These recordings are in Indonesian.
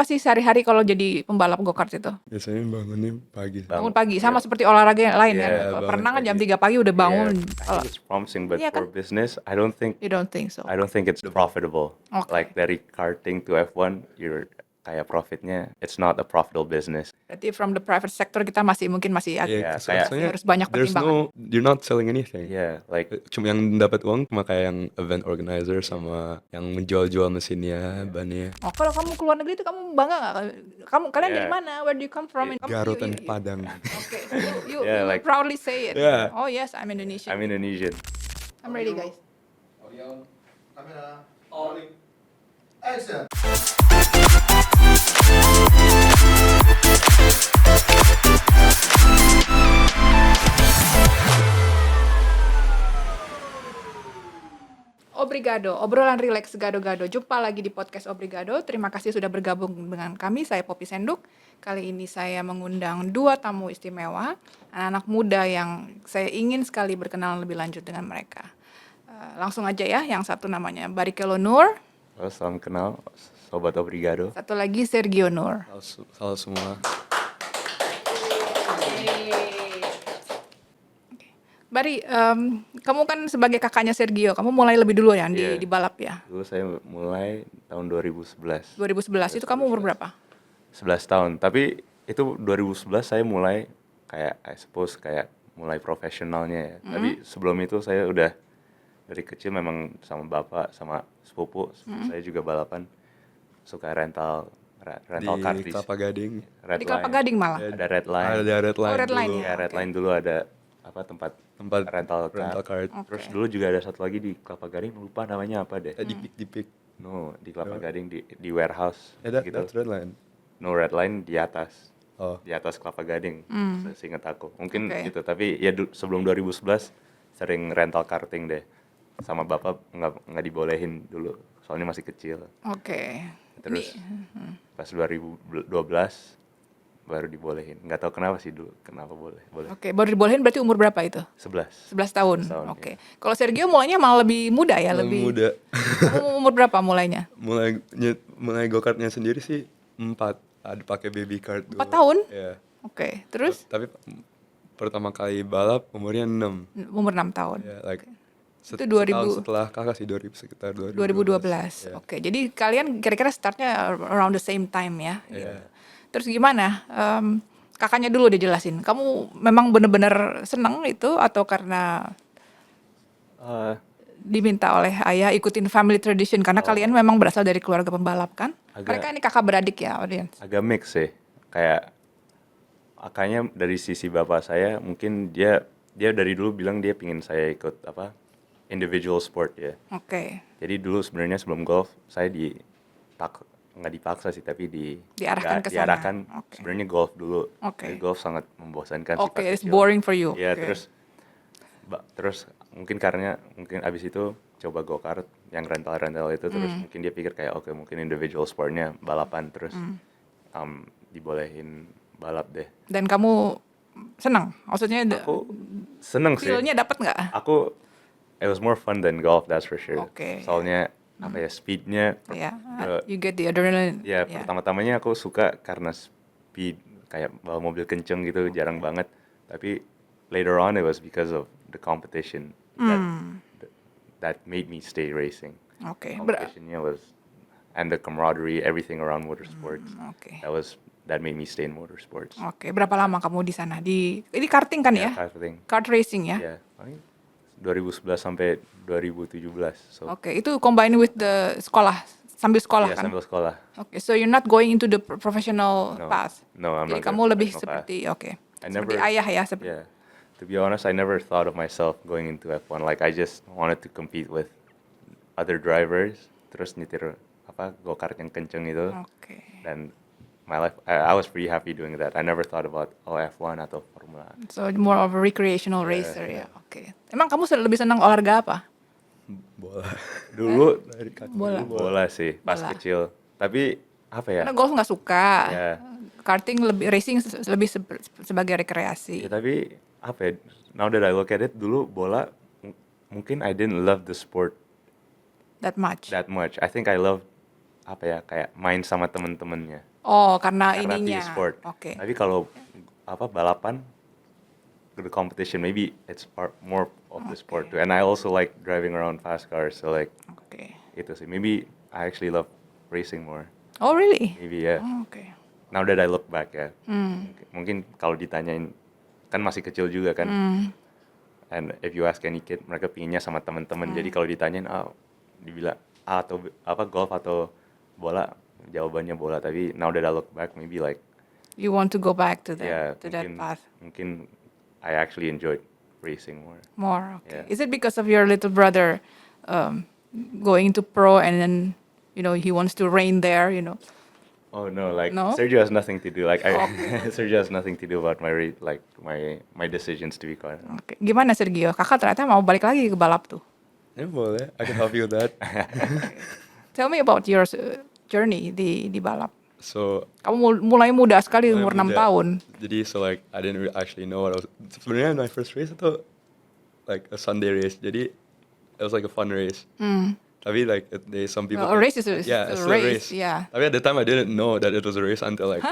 apa sih sehari-hari kalau jadi pembalap go-kart itu? Biasanya bangunnya pagi. Bangun pagi, sama seperti olahraga yang lain kan? Yeah, Kalau bangun perenang kan jam pagi. 3 pagi udah bangun. Yeah, I think it's promising, but Iya for kan? business, I don't think You don't think so? it's profitable. Okay. Like dari karting to F1, you're kayak profitnya, it's not a profitable business. Berarti from the private sector kita mungkin masih Iya, kayak- soalnya harus banyak there's pertimbangan. you're not selling anything. Yeah, like Cuma yang dapat uang cuma kayak yang event organizer sama yang menjual-jual mesinnya, bannya. Oh, kalau kamu keluar negeri itu kamu bangga nggak? Kalian dari Yeah. mana? Where do you come from? Garut dan Padang. Oke, you Yeah, like- proudly say it. Yeah. Oh yes, I'm Indonesian. I'm Indonesian. I'm ready, guys. Audio, kamera, rolling, action. Obrigado, obrolan rileks gado-gado. Jumpa lagi di podcast Obrigado. Terima kasih sudah bergabung dengan kami. Saya Poppy Senduk. Kali ini saya mengundang 2 tamu istimewa, anak-anak muda yang saya ingin sekali berkenalan lebih lanjut dengan mereka. Langsung aja ya, yang satu namanya Barrichello Nur, Halo, salam kenal, Sobat Obrigado. satu lagi Sergio Nur. Halo semua. Bari, kamu kan sebagai kakaknya Sergio, kamu mulai lebih dulu ya Iya. di balap ya? Dulu saya mulai tahun 2011. 2011, itu kamu umur berapa? 11 tahun, tapi itu 2011 saya mulai kayak I suppose kayak mulai profesionalnya ya. Tapi sebelum itu saya udah dari kecil memang sama bapak sama sepupu, saya juga balapan, suka rental Di kart di Kelapa Gading. Red Di Kelapa Line. Gading malah? Ada Red Line. Ada Red Line. Red Line dulu. ya. Ya, Red Oke. Line dulu ada apa tempat rental card. Terus dulu juga ada satu lagi di Kelapa Gading, lupa namanya apa deh. Di Pik. No, di Kelapa Gading di warehouse gitu. That's Red Line. No, Red Line di atas. Oh. Di atas Kelapa Gading. Seingat aku. Mungkin Oke. gitu, tapi ya sebelum 2011 sering rental karting deh. Sama bapak nggak dibolehin dulu, soalnya masih kecil. Oke. Terus pas 2012 baru dibolehin. Nggak tahu kenapa sih dulu, kenapa boleh. Oke, baru dibolehin berarti umur berapa itu? 11. 11 tahun. 11 tahun, Oke. Kalau Sergio mulainya malah lebih muda ya, Lebih muda. Kamu umur berapa mulainya? mulai go-kartnya sendiri sih 4. Ada pakai baby cart dulu. 4 tahun? Iya. Oke. Terus Tapi pertama kali balap umurnya 6. umur 6 tahun. Ya, like Itu 2000 setahun setelah kakak sih, sekitar 2012. Ya. Oke. Jadi kalian kira-kira startnya around the same time ya. Iya. Terus gimana? Kakaknya dulu dia jelasin. Kamu memang benar-benar senang itu atau karena Eh, diminta oleh ayah ikutin family tradition karena kalian memang berasal dari keluarga pembalap kan? Agak- Mereka ini kakak beradik ya, audiens. agak mix sih, kayak akanya dari sisi bapak saya mungkin dia dari dulu bilang dia pingin saya ikut apa individual sport ya. Oke. Jadi dulu sebenarnya sebelum golf saya nggak dipaksa sih, tapi Diarahkan ke sana. diarahkan Oke. sebenarnya golf dulu. Oke. Jadi golf sangat membosankan sih Oke, pas it's kecil. boring for you. Iya, Oke. terus mungkin abis itu coba go-kart yang rental itu, terus mungkin dia pikir kayak oke, mungkin individual sportnya balapan, terus dibolehin balap deh. Dan kamu senang? Maksudnya Aku seneng sih. feel-nya dapat nggak? It was more fun than golf, that's for sure. Oke. Soalnya apa ya, speednya Ya, eh, you get the adrenaline. ya pertama-tamanya aku suka karena speed, kayak bawa mobil kenceng gitu jarang banget. Tapi later on it was because of the competition that made me stay racing. Oke. Competitionnya was, and the camaraderie, everything around motorsports. Oke. That made me stay in motorsports. Oke, berapa lama kamu di sana? Ini karting kan ya? Karting. Kart racing ya? Ya, paling 2011 sampai 2017. So, Oke, itu combine with the sekolah, sambil sekolah ya, kan? sambil sekolah. Oke, so you're not going into the professional No. path. No, I'm Jadi not kamu going lebih professional seperti I seperti never- ayah ya, seperti. Yeah. To be honest, I never thought of myself going into F1. Like, I just wanted to compete with other drivers, terus nyetir go-kart yang kenceng itu. Oke. Dan my life, I was pretty happy doing that. I never thought about F1 atau Formula. So more of a recreational racer ya. Oke. Emang kamu lebih senang olahraga apa? Bola. Dulu Dari kaki. bola sih pas Bola. kecil. Tapi apa ya? Karena golf nggak suka. Ya. Karting lebih racing lebih sebagai rekreasi. Ya, tapi apa ya? Now that I look at it, dulu bola mungkin I didn't love the sport That much. that much. I think I love kayak main sama temen-temennya. Oh, karena karena ininya. team sport. Oke. Tapi kalau apa balapan, the competition maybe it's part more of the sport too. And I also like driving around fast cars, so like Oke. itu sih. Maybe I actually love racing more. Oh, really? Maybe ya. Oh, oke. Now that I look back ya. Hmm. Mungkin kalau ditanyain kan masih kecil juga kan. And if you ask any kid, mereka pinginnya sama teman-teman. Jadi kalau ditanyain, dibilang atau apa golf atau bola, jawabannya bola. Tapi now that I look back, maybe like You want to go back to yeah, that path mungkin I actually enjoyed racing more. more. Okay. Yeah. Is it because of your little brother going to pro and then he wants to reign there? Oh no, like No? Sergio has nothing to do. Like Okay. Sergio has nothing to do about my decisions to be quite honest. Oke. Gimana Sergio? Kakak ternyata mau balik lagi ke balap tuh. Ya boleh, I can help you with that. Tell me about your journey di balap. So Kamu mulai muda sekali, umur 6 muda. tahun. Jadi so like I didn't actually know what I was. Sebenarnya my first race itu like a Sunday race. Jadi it was like a fun race. Tapi like some people. Well, a race is a it's still race, yeah. Tapi at the time I didn't know that it was a race until like.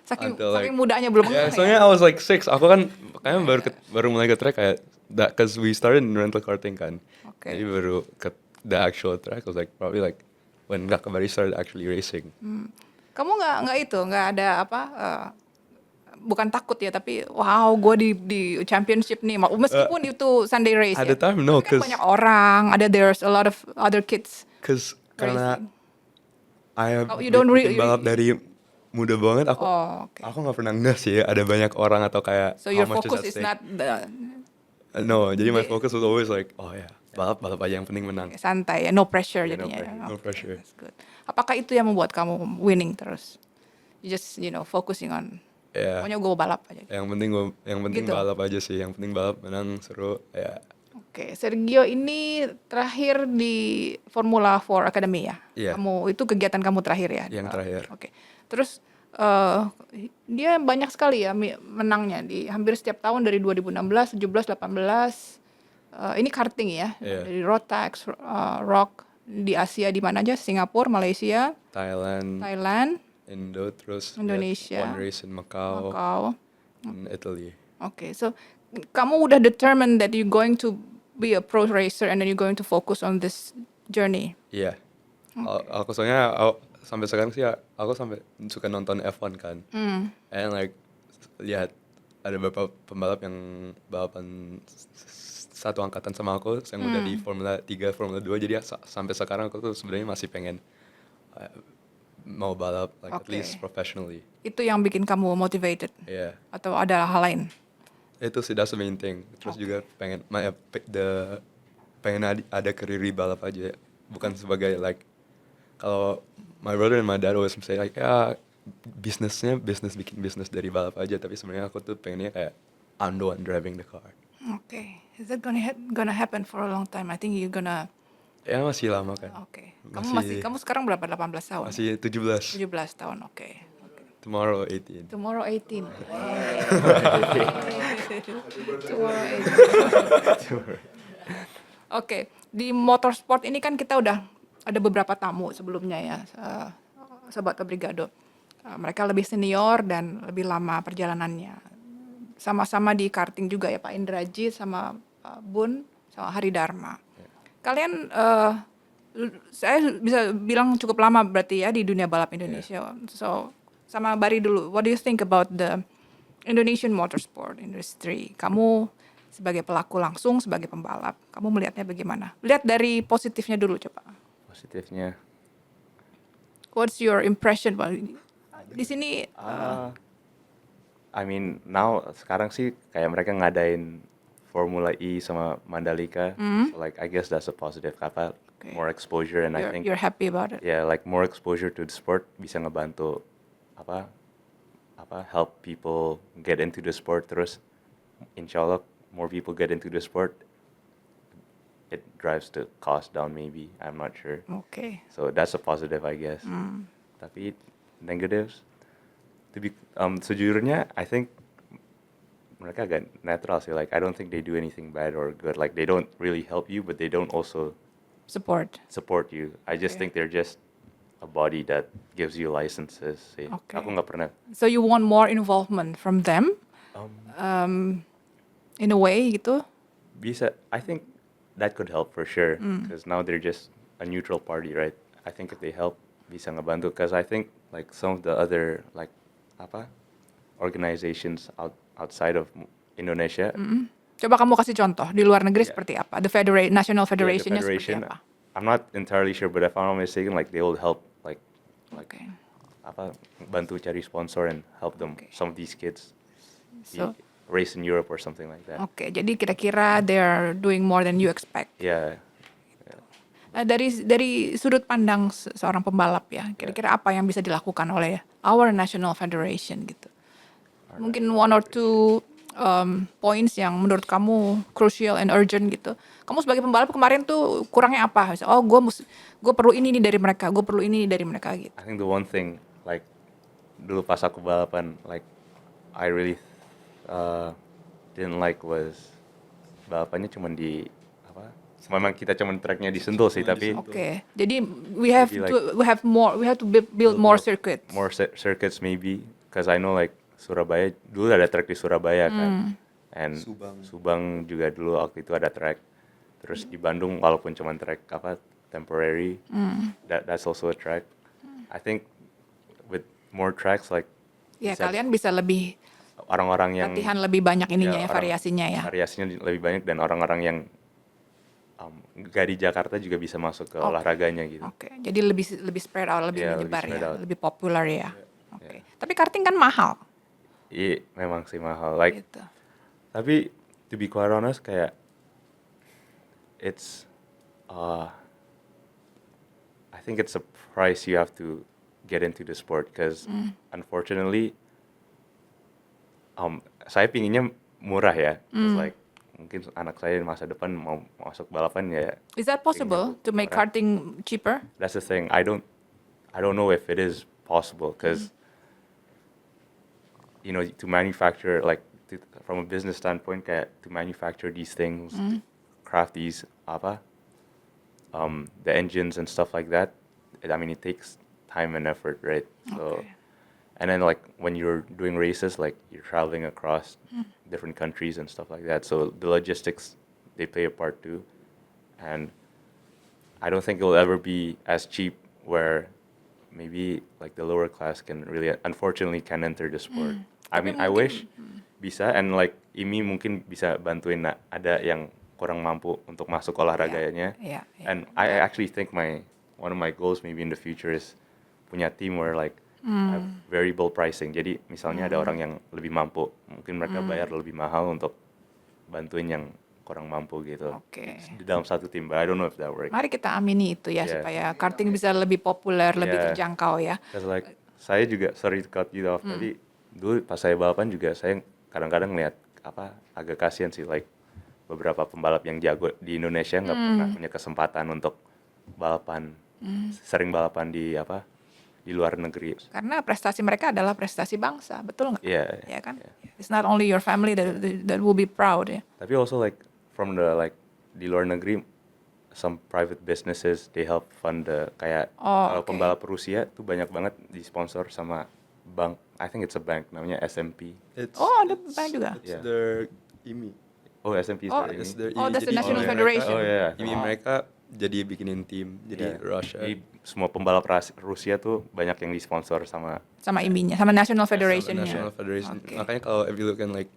Saking Until, like- mudanya belum Yeah, ngeh soalnya I was like 6. Aku kan kayaknya baru mulai ke track kayak that, cause we started in rental karting kan. Oke. Jadi baru ke the actual track was like probably like when Kakabari started actually racing. Kamu nggak ada apa? Bukan takut ya, tapi wow, gue di championship nih. Meskipun itu Sunday race At ya. the time no, Tapi kan cause banyak orang, there's a lot of other kids. karena Racing. I have Oh, you don't bikin really- balap dari muda banget. Aku Oh, oke. aku nggak pernah ngeh sih ada banyak orang atau kayak So how your much focus at is stake. not No, jadi my focus was always like oh yeah balap aja yang penting menang. santai ya, no pressure Yeah, no jadinya. pressure. No Oke, pressure. that's good. Apakah itu yang membuat kamu winning terus? You just focusing on Ya. pokoknya gue balap aja. Yang penting Gitu. balap aja sih. Yang penting balap menang seru ya. Oke, Sergio ini terakhir di Formula 4 Academy ya? Iya. Itu kegiatan kamu terakhir ya? Yang terakhir. Oke. Terus dia banyak sekali ya menangnya di hampir setiap tahun dari 2016, 17, 18. Ini karting ya? Iya. Dari Rotax, Rock di Asia di mana aja? Singapura, Malaysia, Thailand, Indo, terus ya, Indonesia, one race in Macau, Macau. in Italy. Oke, so kamu udah determined that you going to be a pro racer and then you going to focus on this journey. Iya. Aku soalnya sampai sekarang sih aku sampai suka nonton F1 kan. And like lihat ada beberapa pembalap yang balapan satu angkatan sama aku yang udah di Formula 3, Formula 2 jadi sampai sekarang aku tuh sebenarnya masih pengen mau balap like at Oke. least professionally. Itu yang bikin kamu motivated Iya. atau ada hal lain? Itu sih that's the main thing. Terus juga pengen ada career di balap aja. Bukan sebagai like kalau my brother and my dad always say like ya bikin bisnis dari balap aja, tapi sebenarnya aku tuh pengennya kayak I'm the one driving the car. Oke, is that gonna happen for a long time? I think you gonna. Ya masih lama kan. Oke. Kamu sekarang berapa? 18 tahun? Masih 17. 17 tahun. Oke. Tomorrow 18. Tomorrow 18. Tomorrow 18. Oke, di motorsport ini kan kita udah ada beberapa tamu sebelumnya ya, Sobat Obrigado. Mereka lebih senior dan lebih lama perjalanannya. Sama-sama di karting juga ya, Pak Indrajit sama Pak Bun sama Hari Dharma. Kalian saya bisa bilang cukup lama berarti ya di dunia balap Indonesia. So sama Bari dulu, what do you think about the Indonesian motorsport industry? Kamu sebagai pelaku langsung, sebagai pembalap, kamu melihatnya bagaimana? Lihat dari positifnya dulu coba. Positifnya What's your impression? Di sini I mean now sekarang sih kayak mereka ngadain Formula E sama Mandalika. So like I guess that's a positive apa Okay. more exposure and I think you're happy about it. yeah like more exposure to the sport bisa ngebantu apa help people get into the sport terus insyaallah more people get into the sport it drives the cost down maybe I'm not sure. Oke. So that's a positive I guess. Tapi negatives to be sejujurnya I think mereka agak netral sih, like I don't think they do anything bad or good, like they don't really help you but they don't also Support. support you. I just Okay. think they're just a body that gives you licenses sih. Okay. Aku nggak pernah. So you want more involvement from them, in a way gitu? Bisa, I think that could help for sure. Because now they're just a neutral party, right? I think if they help, bisa ngebantu. Because I think like some of the other like organizations outside of Indonesia, Coba kamu kasih contoh di luar negeri Yeah. seperti apa? National yeah, the Federation-nya seperti federation. apa? I'm not entirely sure, but if I'm not mistaken, like they will help like Okay. bantu cari sponsor and help them Okay. some of these kids So, race in Europe or something like that. oke, jadi kira-kira they're doing more than you expect. Yeah. Dari sudut pandang seorang pembalap ya, kira-kira apa yang bisa dilakukan oleh our national federation gitu? Mungkin one or two points yang menurut kamu crucial and urgent gitu. Kamu sebagai pembalap kemarin tuh kurangnya apa? Misalnya, oh gue perlu ini nih dari mereka, gue perlu ini nih dari mereka gitu. I think the one thing like dulu pas aku balapan like I really didn't like was balapannya cuman di memang kita cuman tracknya di Sentul sih, tapi Oke, jadi we have Maybe we have to build more circuits. more circuits maybe, because I know like Surabaya dulu ada track di Surabaya kan, and Subang juga dulu waktu itu ada track, terus di Bandung walaupun cuman track temporary, that's also a track. I think with more tracks like Ya, bisa kalian bisa lebih orang-orang yang latihan lebih banyak ininya ya, orang- variasinya ya. variasinya lebih banyak, dan orang-orang yang gak di Jakarta juga bisa masuk ke olahraganya gitu. Oke, jadi lebih spread out, lebih Iya, lebih menyebar spread ya, out. lebih populer ya. Oke. Tapi karting kan mahal Iya, memang sih mahal. Like, gitu. tapi to be quite honest, kayak it's I think it's a price you have to get into the sport, because unfortunately saya pinginnya murah ya. 'Cause like mungkin anak saya di masa depan mau masuk balapan ya. Is that possible to make Murah. karting cheaper? That's the thing. I don't know if it is possible, because you know, to manufacture like from a business standpoint, kayak to manufacture these things, to craft these the engines and stuff like that. I mean, it takes time and effort, right? So, Okay. and then like when you're doing races, like you're traveling across different countries and stuff like that. So the logistics, they play a part too. And I don't think it will ever be as cheap where maybe like the lower class can really, unfortunately, can enter the sport. I mean, I wish bisa, and like Imi mungkin bisa bantuin ada yang kurang mampu untuk masuk olahraganya. Iya, iya. And I actually think one of my goals maybe in the future is punya team where like have variable pricing. Jadi misalnya ada orang yang lebih mampu, mungkin mereka bayar lebih mahal untuk bantuin yang kurang mampu gitu. Oke. Di dalam satu tim, but I don't know if that works. Mari kita amini itu ya, Yeah. supaya karting bisa lebih populer, lebih Yeah. terjangkau ya. Because like saya juga, sorry to cut you off, tapi dulu pas saya balapan juga saya kadang-kadang lihat agak kasihan sih, like beberapa pembalap yang jago di Indonesia nggak pernah punya kesempatan untuk balapan, sering balapan di luar negeri. Karena prestasi mereka adalah prestasi bangsa, betul nggak? Iya. Ya kan? It's not only your family that will be proud ya. Tapi also like from the like di luar negeri, some private businesses they help fund kayak kalau oke. pembalap Rusia tuh banyak banget disponsor sama bank. I think it's a bank namanya SMP. Oh, ada bank juga. It's Yeah. their IMI. Oh, SMP Oh, sorry. It's their Oh, IMI. that's the Jadi National IMI Federation. Oh, yeah. IMI mereka jadi bikinin tim. Jadi Yeah. Russia. Jadi semua pembalap Rusia tuh banyak yang disponsor sama Sama IMI-nya, sama National Federation-nya. National Federation. Oke. Makanya kalau if you look in like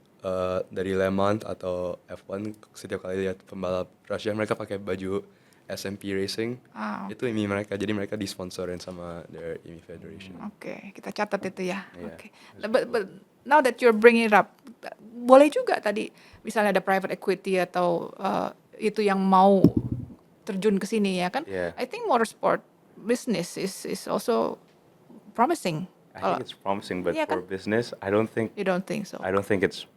dari Le Mans atau F1, setiap kali lihat pembalap Russia mereka pakai baju SMP Racing. Ah, Itu IMI mereka. Jadi mereka disponsorin sama their IMI Federation. Oke, kita catat itu ya. Iya. Oke. But now that you're bringing it up, boleh juga tadi misalnya ada private equity atau itu yang mau terjun ke sini ya kan? Yeah. I think motorsport business is also promising. I Kalau think it's promising, but Iya for kan? business, I don't think you don't think so? it's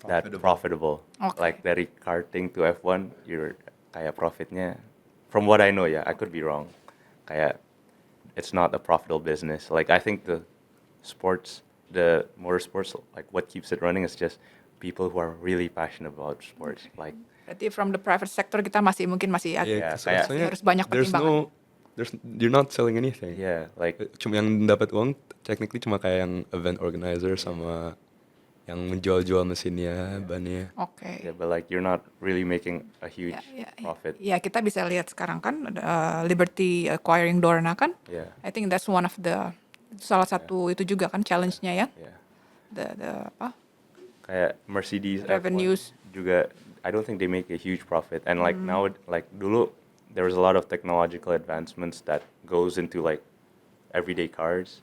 that profitable. Okay. Like dari karting to F1, you're kayak profitnya, from what I know ya, I could be wrong. Kayak it's not a profitable business. Like I think the motorsports, like what keeps it running is just people who are really passionate about sports. Like Berarti from the private sector kita mungkin masih ada. Yeah, soalnya harus banyak there's pertimbangan. you're not selling anything. Yeah, like Cuma yang dapat uang technically cuma kayak yang event organizer sama yang menjual-jual mesinnya, bannya. Oke. yeah, but like you're not really making a huge profit. Ya, kita bisa lihat sekarang kan Liberty acquiring Dorna kan. Yeah, I think that's one of the salah satu itu juga kan challenge-nya ya. yeah. The apa? Kayak Mercedes F1 Revenues. juga, I don't think they make a huge profit. And like now, like dulu, there was a lot of technological advancements that goes into like everyday cars.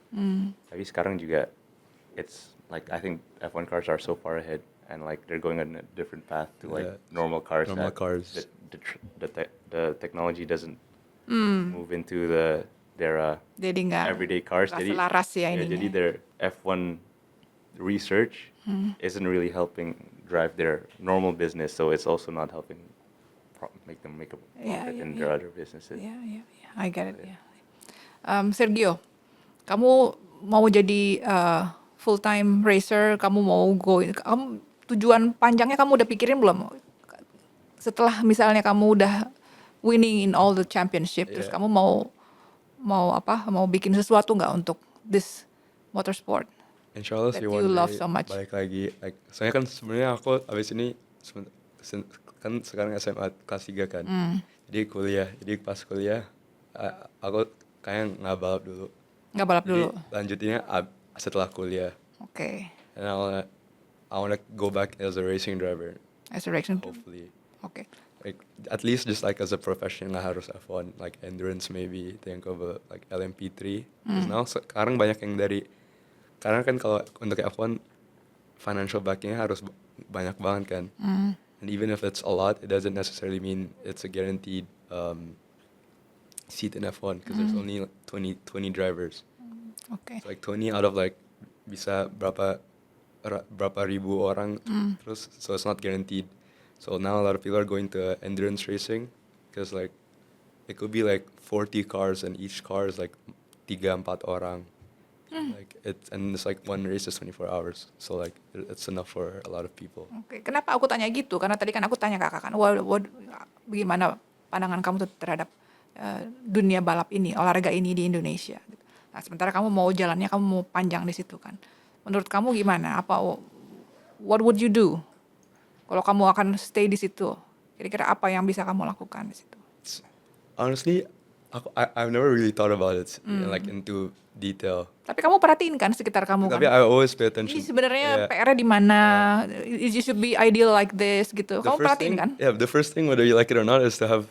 Tapi sekarang juga, it's like I think F1 cars are so far ahead, and like they're going on a different path to like Yeah. normal cars. Normal that cars. The technology doesn't move into their Jadi nggak everyday cars. nggak selaras ya yeah, ininya. jadi their F1 research isn't really helping drive their normal business, so it's also not helping make them make a Yeah, profit yeah, in yeah. their other businesses. Ya, I get it. Ya. Sergio, kamu mau jadi full time racer, kamu mau tujuan panjangnya kamu udah pikirin belum? Setelah misalnya kamu udah winning in all the championship, terus Yeah. kamu mau apa? Mau bikin sesuatu nggak untuk this motorsport? Insya Allah That sih you one love day so much. balik lagi. Like, soalnya kan sebenarnya aku abis ini kan sekarang SMA kelas 3 kan. Jadi kuliah. Jadi pas kuliah aku kayak nggak balap dulu. Nggak balap Jadi dulu. lanjutinnya setelah kuliah. Oke. And I wanna go back as a racing driver. As a racing. Hopefully. Oke. Like at least just like as a profession nggak harus F1, like endurance maybe, think of like LMP3. Because now sekarang banyak yang dari, karena kan kalau untuk F1 financial backingnya harus banyak banget kan. And even if it's a lot, it doesn't necessarily mean it's a guaranteed seat in F1 because there's only like 20 drivers. Oke. It's like 20 out of like bisa berapa ribu orang terus, so it's not guaranteed. So now a lot of people are going to endurance racing because like it could be like 40 cars and each car is like 3-4 orang. Like it's like one race is 24 hours. So like it's enough for a lot of people. Oke, kenapa aku tanya gitu? Karena tadi kan aku tanya kakak kan, bagaimana pandangan kamu terhadap dunia balap ini, olahraga ini di Indonesia? Nah, sementara kamu mau jalannya, kamu mau panjang di situ kan. Menurut kamu gimana? What would you do kalau kamu akan stay di situ? Kira-kira apa yang bisa kamu lakukan di situ? Honestly, I've never really thought about it like into detail. Tapi kamu perhatiin kan sekitar kamu kan? Tapi I always pay attention. Ini sebenarnya Yeah. PR-nya di mana? It should be ideal like this gitu. The Kamu first perhatiin thing- kan? Yeah, the first thing whether you like it or not is to have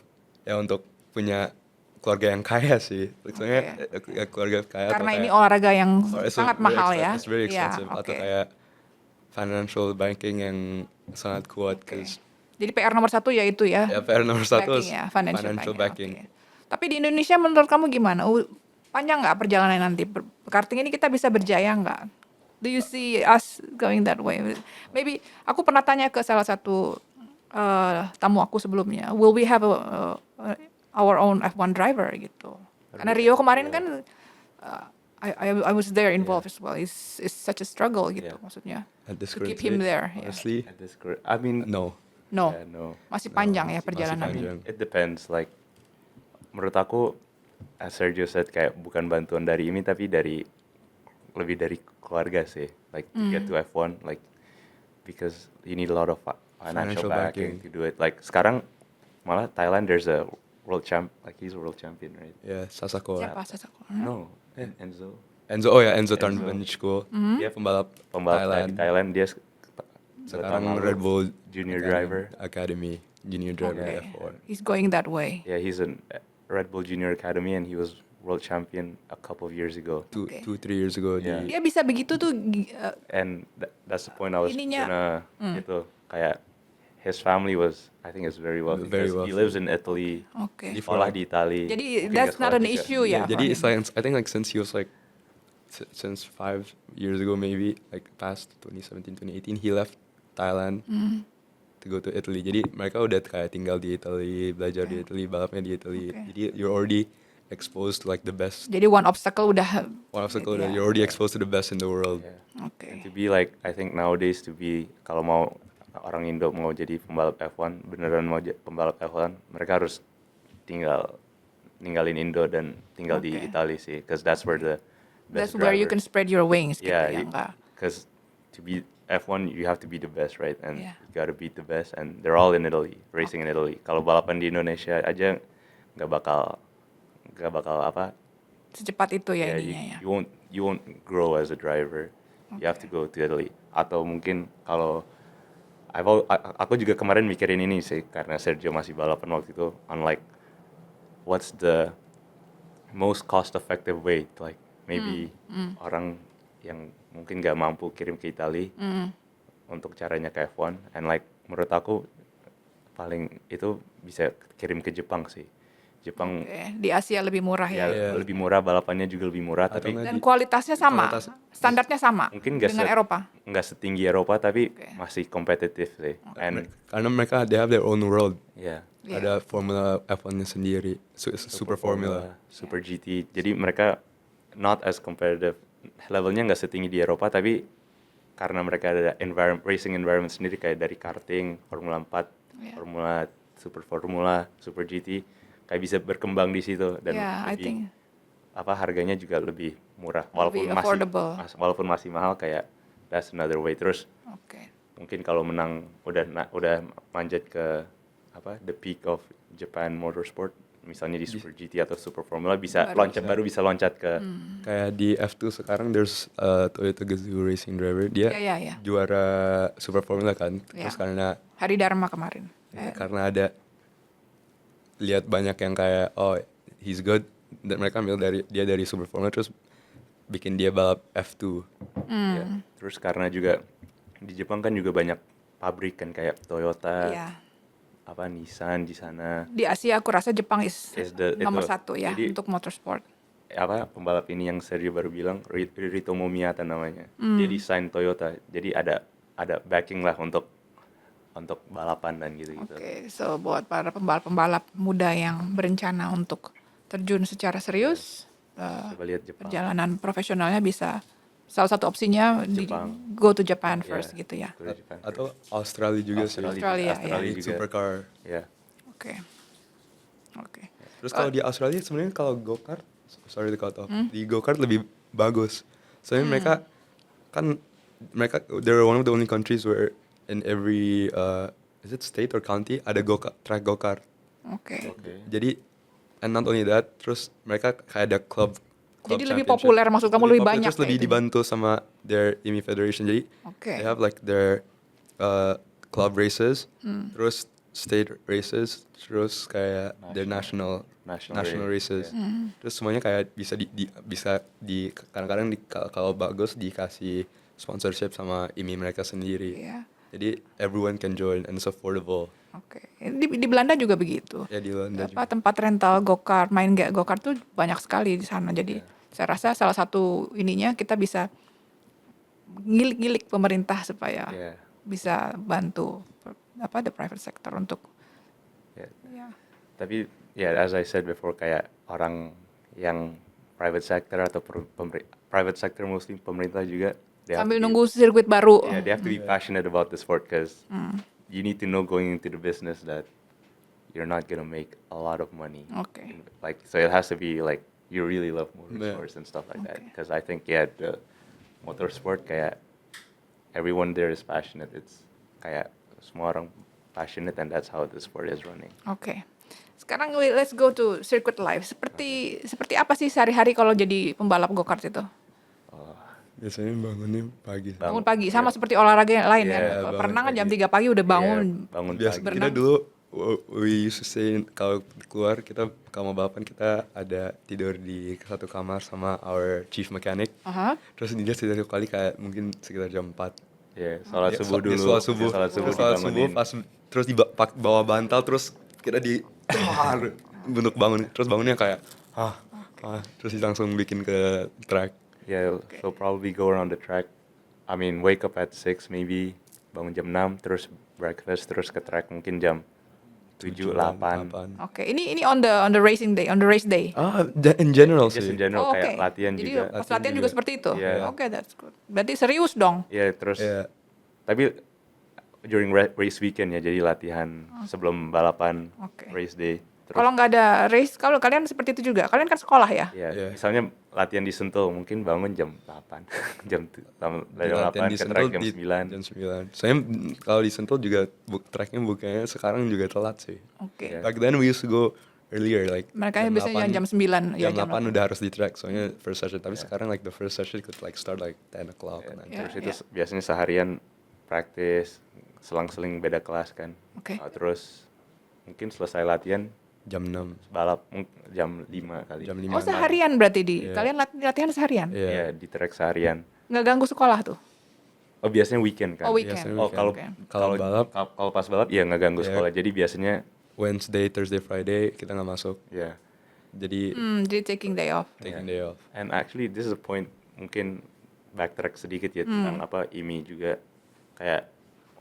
untuk punya keluarga yang kaya sih. Soalnya keluarga kaya atau Karena ini kayak- olahraga yang or it's sangat very mahal ya. It's very Iya, expensive. Atau oke. kayak financial banking yang sangat kuat. Oke. 'Cause Jadi PR nomor satu yaitu ya. ya PR nomor satu backing is ya, financial backing. backing. Oke. Tapi di Indonesia menurut kamu gimana? Panjang nggak perjalanan nanti? Karting ini kita bisa berjaya nggak? Do you see us going that way? Maybe aku pernah tanya ke salah satu tamu aku sebelumnya. Will we have our own F1 driver gitu? Karena Rio kemarin kan I was there involved as well. It's such a struggle gitu Yeah. maksudnya. At this To current keep him rate, there, yeah. honestly, At this I mean, no. No, yeah, no. masih panjang ya masih perjalanannya. panjang. It depends. Like, menurut aku, as Sergio said, kayak bukan bantuan dari ini, tapi lebih dari keluarga sih. Like, to get to F1, like, because you need a lot of financial Financial backing backing. to do it. Like, sekarang, malah Thailand, there's a he's a world champion, right? Yeah, Sasako. Siapa Sasako? No, Enzo. Enzo, oh ya Enzo Enzo. Tarnbanchko. Hmm? Dia Pembalap pembalap di Thailand, dia Sekarang tahun lalu Red Bull junior Academy- driver. Academy junior driver Okay. F1. He's going that way. Yeah, he's in Red Bull Junior Academy, and he was world champion a couple of years ago. Okay. 2-3 years ago Yeah. di Dia bisa begitu tuh And that's the point I was Ininya- gonna gitu. Kayak his family was, I think, is very wealthy. Very because wealthy. He lives in Italy. oke. Di- Sekolah di Itali. Jadi Mungkin that's nggak not sekolah an juga. issue ya. jadi for it's him. like I think like since he was like since 5 years ago maybe like past 2017 2018 he left Thailand to go to Italy. Jadi mereka udah kayak tinggal di Italy, belajar di Italy, balapnya di Italy. Okay. Jadi you're already exposed to like the best. Jadi one obstacle udah. One obstacle Yeah. that you're already exposed to the best in the world. Yeah. Oke. And to be like, I think nowadays to be, kalau mau orang Indo mau jadi pembalap F1, beneran mau pembalap F1, mereka harus tinggal ninggalin Indo dan tinggal di Oke. Italia sih, because that's where the That's best where you driver. can spread your wings gitu Yeah, ya, enggak? because to be F1 you have to be the best, right? And Yeah. you gotta beat the best, and they're all in Italy, racing in Italy. Kalau balapan di Indonesia aja nggak bakal apa? Secepat itu ya Yeah, ininya ya. you won't grow as a driver. You have to go to Italy. Atau mungkin kalau aku juga kemarin mikirin ini sih karena Sergio masih balapan waktu itu, on like what's the most cost effective way to like maybe orang yang mungkin nggak mampu kirim ke Italia untuk caranya ke F1, and like menurut aku paling itu bisa kirim ke Jepang sih. Jepang Oke, di Asia lebih murah ya ya. Iya. lebih murah, balapannya juga lebih murah, Atau tapi nggak Dan di- kualitasnya sama, kualitas- standarnya sama mungkin nggak dengan Eropa. nggak setinggi Eropa, tapi Oke. masih kompetitif sih. And Karena mereka they have their own world. ya Iya. Ada Formula F1-nya sendiri, Super Formula. Super GT. Jadi mereka not as competitive. Levelnya nggak setinggi di Eropa, tapi karena mereka ada racing environment sendiri kayak dari karting, Formula 4, Iya. Formula, Super GT, kayak bisa berkembang di situ dan Yeah, I lebih think harganya juga lebih murah Lebih affordable. walaupun masih mahal, kayak that's another way. Terus oke. mungkin kalau menang udah manjat ke the peak of Japan Motorsport, misalnya di Super GT atau Super Formula, baru bisa loncat ke Kayak di F2 sekarang there's Toyota Gazoo Racing Driver. Dia Iya, iya. juara Super Formula kan. Terus Iya. karena Hari Dharma kemarin. karena ada lihat banyak yang kayak oh he's good, dan mereka ambil dari Super Formula terus bikin dia balap F2. Ya, terus karena juga di Jepang kan juga banyak pabrik kan kayak Toyota, Iya. Nissan di sana. Di Asia aku rasa Jepang Is the- nomor itu. satu ya Jadi- untuk motorsport. Pembalap ini yang Sergio baru bilang, Ritomo Miyata namanya. Dia desain Toyota. Jadi ada backing lah untuk balapan dan gitu-gitu. Oke, so buat para pembalap-pembalap muda yang berencana untuk terjun secara serius, Coba lihat Jepang. perjalanan profesionalnya bisa salah satu opsinya Jepang. go to Japan Iya, first gitu ya. go to Japan Atau first. Australia juga sih. Australia, ya. Di juga. Supercar. Ya. Oke. Oke. Terus kalau di Australia sebenarnya kalau go-kart, sorry to cut off, di go-kart lebih bagus. Soalnya mereka they're one of the only countries where in every is it state or county ada track go-kart. Oke. Oke. Jadi and not only that, terus mereka kayak ada club Jadi lebih championship. populer, maksud kamu lebih populer, banyak terus lebih kayak itunya. dibantu sama their IMI Federation. Jadi Oke. they have like their club races, terus state races, terus kayak their national National races. race, Terus semuanya kayak bisa di kadang-kadang kalau bagus dikasih sponsorship sama IMI mereka sendiri. Iya. Jadi everyone can join and it's affordable. Oke. Di Belanda juga begitu. Ya di Belanda juga. Tempat rental go-kart, main go-kart tuh banyak sekali di sana. Jadi saya rasa salah satu ininya kita bisa ngilik-ngilik pemerintah supaya Iya. bisa bantu the private sector untuk Ya. ya. Tapi as I said before, kayak orang yang private sector atau private sector mostly pemerintah juga, they have Sambil to be- nunggu sirkuit baru. Yeah, they have to be passionate about the sport, because you need to know going into the business that you're not gonna make a lot of money. Oke. Like, so it has to be like you really love motorsports and stuff like that. Okay. Because I think the motorsport kayak everyone there is passionate. It's kayak semua orang passionate, and that's how the sport is running. Oke. Sekarang let's go to circuit life. Seperti apa sih sehari-hari kalau jadi pembalap go-kart itu? Biasanya bangunnya pagi. Bangun pagi sama seperti olahraga yang lain Iya, kan. bangun Perenang kan jam pagi. 3 pagi udah bangun. Yeah, bangun Biasa pagi. kita Berenang. dulu we used to say kalau keluar kita kalau mau balapan kita ada tidur di satu kamar sama our chief mechanic. Aha. Terus dia setiap kali kayak mungkin sekitar jam 4. Yeah, sholat Dia subuh dia dulu. sholat subuh. Sholat subuh Terus sholat dibangunin. subuh pas terus bawa bantal terus kita bentuk bangun terus bangunnya kayak terus langsung bikin ke track. Yeah, so probably go around the track. I mean, wake up at 6 maybe, bangun jam 6, terus breakfast, terus ke track mungkin jam 7, 8. Oke, ini on the racing day, on the race day. In general Just sih. in general, Oh, kayak oke. latihan Jadi juga. pas latihan juga seperti itu. Iya. Oke, that's good. Berarti serius dong. Iya, terus Iya. tapi during race weekend ya, jadi latihan sebelum balapan, Oke. race day. Kalau nggak ada race, kalau kalian seperti itu juga. Kalian kan sekolah ya? Ya, Iya. misalnya latihan di Sentul mungkin bangun jam 8. Dari Latihan 8 di ke Sentul track jam di 9. jam 9. Soalnya kalau di Sentul juga tracknya bukannya sekarang juga telat sih. Oke. Iya. Back then we used to go earlier, like Mereka biasanya jam 9, ya, jam jam 8 8. udah harus di track soalnya first session. Tapi sekarang like the first session could like start like 10 o'clock. Ya, and Iya. terus itu biasanya seharian praktis, selang-seling beda kelas kan. Oke. Terus mungkin selesai latihan jam 6. balap jam 5 kali. Jam 5. Oh, seharian berarti Iya. kalian latihan seharian? Iya. Iya, di track seharian. Nggak ganggu sekolah tuh? Oh, biasanya weekend kan. Oh, weekend. Biasanya Oh, weekend. kalau Oke. Kalau balap kalau pas balap ya nggak ganggu Iya. sekolah. Jadi biasanya Wednesday, Thursday, Friday kita nggak masuk. ya. Jadi Jadi taking day off. taking Yeah. day off. And actually this is a point, mungkin backtrack sedikit ya tentang apa IMI juga, kayak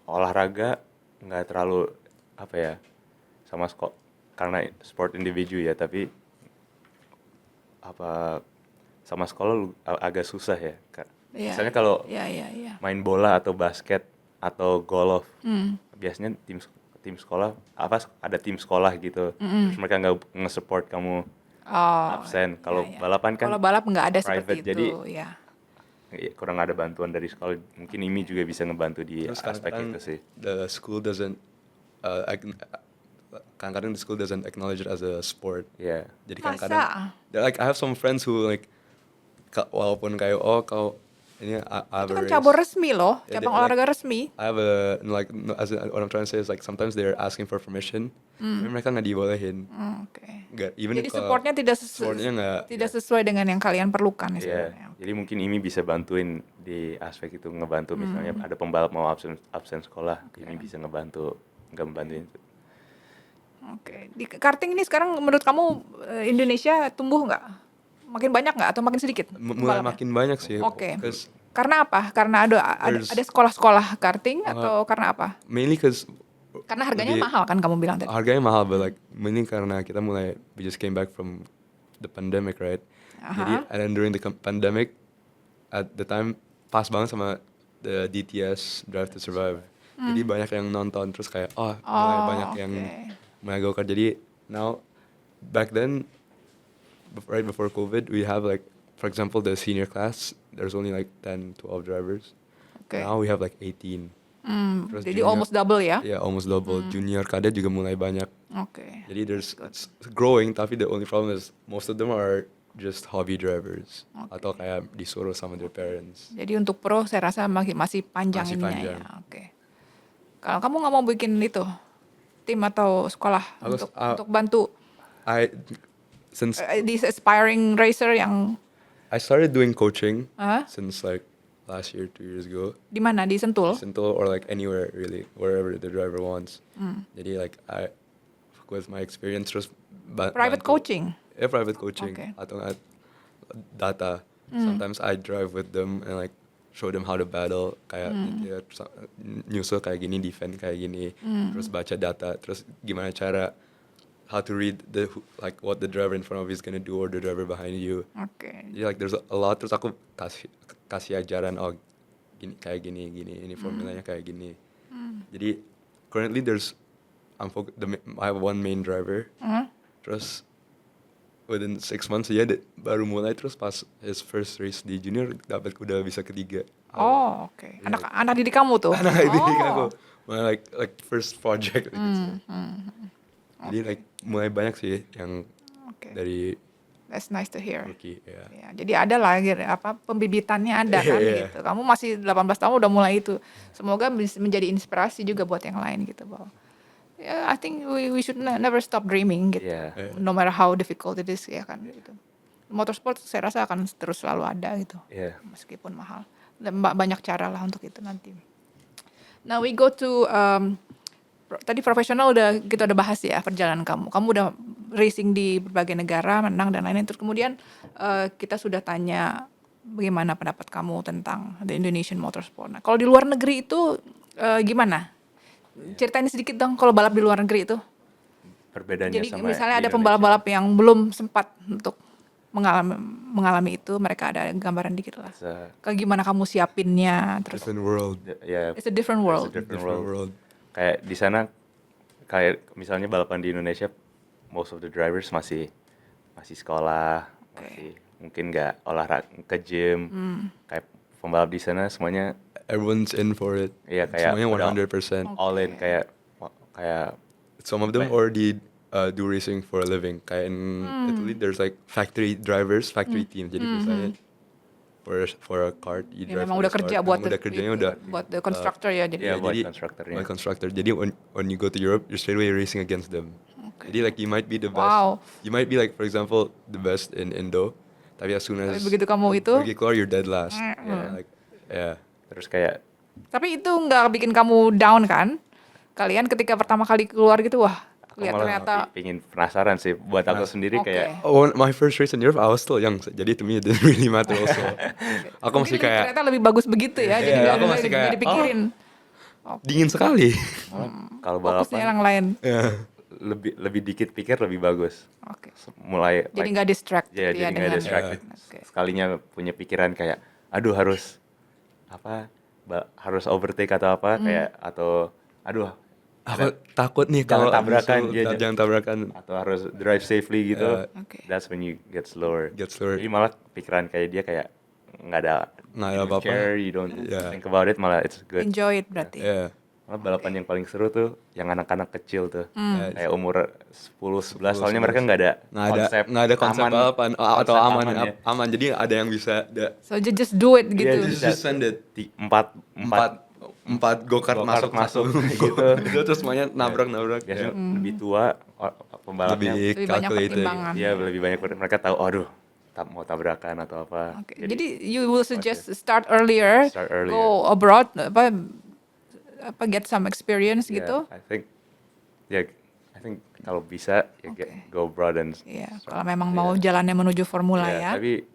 olahraga nggak terlalu apa ya sama karena sport individu ya, tapi apa sama sekolah agak susah ya. Iya. Misalnya kalau Iya. main bola atau basket atau golf, biasanya tim sekolah ada tim sekolah gitu, terus mereka nggak nge-support kamu Oh. absen. Kalau iya. balapan kan Kalau balap nggak ada private, seperti jadi itu, ya. kurang ada bantuan dari sekolah. Mungkin IMI juga bisa ngebantu di Terus aspek kadang-kadang itu sih. the school doesn't kadang-kadang the school doesn't acknowledge it as a sport. Ya, Jadi Masa? kadang-kadang like I have some friends who like walaupun kayak kau ini I have Itu a kan race. cabur resmi loh, Yeah, cabang they- olahraga resmi. I have a like no, as in, what I'm trying to say is like sometimes they're asking for permission, tapi mereka nggak dibolehin. Oke. Nggak, even Jadi kalau supportnya supportnya nggak. tidak sesuai dengan yang kalian perlukan ya. sebenarnya. Jadi mungkin IMI bisa bantuin di aspek itu, ngebantu misalnya ada pembalap mau absen sekolah, IMI bisa nggak membantuin. Oke. Di karting ini sekarang menurut kamu Indonesia tumbuh nggak? Makin banyak nggak atau makin sedikit? Mulai pembalapnya? makin banyak sih. Oke. 'Cause Karena apa? Karena There's- ada sekolah-sekolah karting atau karena apa? mainly 'cause Karena harganya lebih- mahal kan kamu bilang tadi. harganya mahal, but like mainly karena kita we just came back from the pandemic, right? Jadi and then during the pandemic at the time pas banget sama the DTS Drive to Survive. Jadi banyak yang nonton terus kayak mulai banyak yang mulai go-kart. Jadi now back then right before COVID we have like for example the senior class there's only like 10 12 drivers. Oke. Now we have like 18. Terus Jadi junior- almost double ya? Yeah, almost double. Junior kadet juga mulai banyak. Oke. Jadi it's growing, tapi the only problem is most of them are just hobby drivers atau kayak disuruh sama their parents. Jadi untuk pro saya rasa masih panjang Masih ininya panjang. ya. Oke. Kalau kamu nggak mau bikin itu tim atau sekolah Aku- untuk bantu Since these aspiring racer yang I started doing coaching Hah? since like last year, 2 years ago, di mana di Sentul? Sentul or like anywhere really, wherever the driver wants. Jadi like with my experience terus Private coaching. Yeah, private coaching Okay. atau nggak data. Sometimes I drive with them and like show them how to battle, kayak ya, nyusul kayak gini, defend kayak gini, terus baca data, terus gimana cara how to read like what the driver in front of you is gonna do or the driver behind you. Oke. Jadi like there's a lot, terus aku kasih ajaran gini kayak gini ini formulanya kayak gini. Jadi currently I have one main driver. Terus within 6 months baru mulai, terus pas his first race di junior udah bisa ketiga. Oh, oke. Anak didik kamu tuh. Anak didik Oh. aku. My like first project like gitu. Jadi like mulai banyak sih yang Oke. dari That's nice to hear. rookie ya. Ya, jadi ada lah pembibitannya ada kan Iya. gitu. Kamu masih 18 tahun udah mulai itu. Semoga menjadi inspirasi juga buat yang lain gitu bahwa I think we should never stop dreaming gitu. Iya. No matter how difficult it is ya kan gitu. Motorsport saya rasa akan terus selalu ada gitu. Iya. Meskipun mahal. Dan banyak cara lah untuk itu nanti. Now we go to tadi profesional kita udah bahas ya perjalanan kamu. Kamu udah racing di berbagai negara, menang dan lain-lain. Terus kemudian kita sudah tanya bagaimana pendapat kamu tentang the Indonesian motorsport. Nah, kalau di luar negeri itu gimana? Ceritain sedikit dong kalau balap di luar negeri itu. Perbedaannya Jadi sama misalnya di ada Indonesia. pembalap-balap yang belum sempat untuk mengalami itu, mereka ada gambaran dikit lah. Kayak gimana kamu siapinnya, terus Different world. Ya, it's a different world. It's a different Different world. world. Kayak di sana, kayak misalnya balapan di Indonesia most of the drivers masih sekolah, Oke. masih mungkin nggak olahraga ke gym. Kayak pembalap di sana semuanya Everyone's in for it. iya kayak Semuanya udah 100%. all in, kayak Some of them already do racing for a living. Kayak in Italy, there's like factory drivers, factory team. Jadi misalnya for a cart, you Ya, drive memang for udah this kerja cart. buat Memang udah kerjanya udah buat the constructor ya jadi. Iya, buat jadi constructornya. buat constructor. Jadi when you go to Europe, you're straight away racing against them. Okay. Jadi like you might be the best. Wow. You might be like for example the best in Indo, tapi as soon as Tapi begitu kamu itu, pergi keluar you're dead last. Yeah. Like yeah. Terus kayak tapi itu nggak bikin kamu down kan? Kalian ketika pertama kali keluar gitu, wah, aku lihat malah ternyata pingin penasaran sih buat aku sendiri Oke. kayak Oh, my first race in Europe, I was still young. Jadi to me it didn't really matter also. Aku mungkin masih kayak ternyata lebih bagus begitu ya. Jadi Iya, nggak aku masih nggak kayak, dipikirin. dingin sekali. kalau Fokusnya balapan yang lain. lebih dikit pikir lebih bagus. Oke. Mulai Jadi like, nggak distract ya gitu ya jadi nggak dengan distracted. Oke. Sekalinya punya pikiran kayak aduh harus harus overtake atau apa kayak atau aduh Aku takut nih Jangan kalau tabrakan, justru iya, jangan tabrakan. atau harus drive safely gitu. Oke. That's when you get slower. Get slower. Jadi malah pikiran kayak dia kayak nggak ada Nggak ada you don't apa-apa. care, you don't Yeah. think about it, malah it's good. Enjoy it berarti. Yeah. Malah balapan yang paling seru tuh yang anak-anak kecil tuh. Yeah, Kayak umur 10, 11 soalnya 11. mereka nggak ada Nggak ada konsep aman, balapan atau konsep aman ya. aman. Jadi ada yang bisa So just do it gitu. Iya, just send it. empat go-kart go-kart masuk gitu. Itu terus semuanya nabrak. biasanya lebih tua pembalapnya. Lebih banyak calculated. pertimbangan. Iya, lebih banyak mereka tahu aduh mau tabrakan atau apa. Oke. Jadi you will suggest start earlier, Start earlier. go abroad, apa get some experience Yeah, gitu. I think kalau bisa ya Oke. go abroad and Iya, kalau memang mau jalannya menuju formula yeah, ya. tapi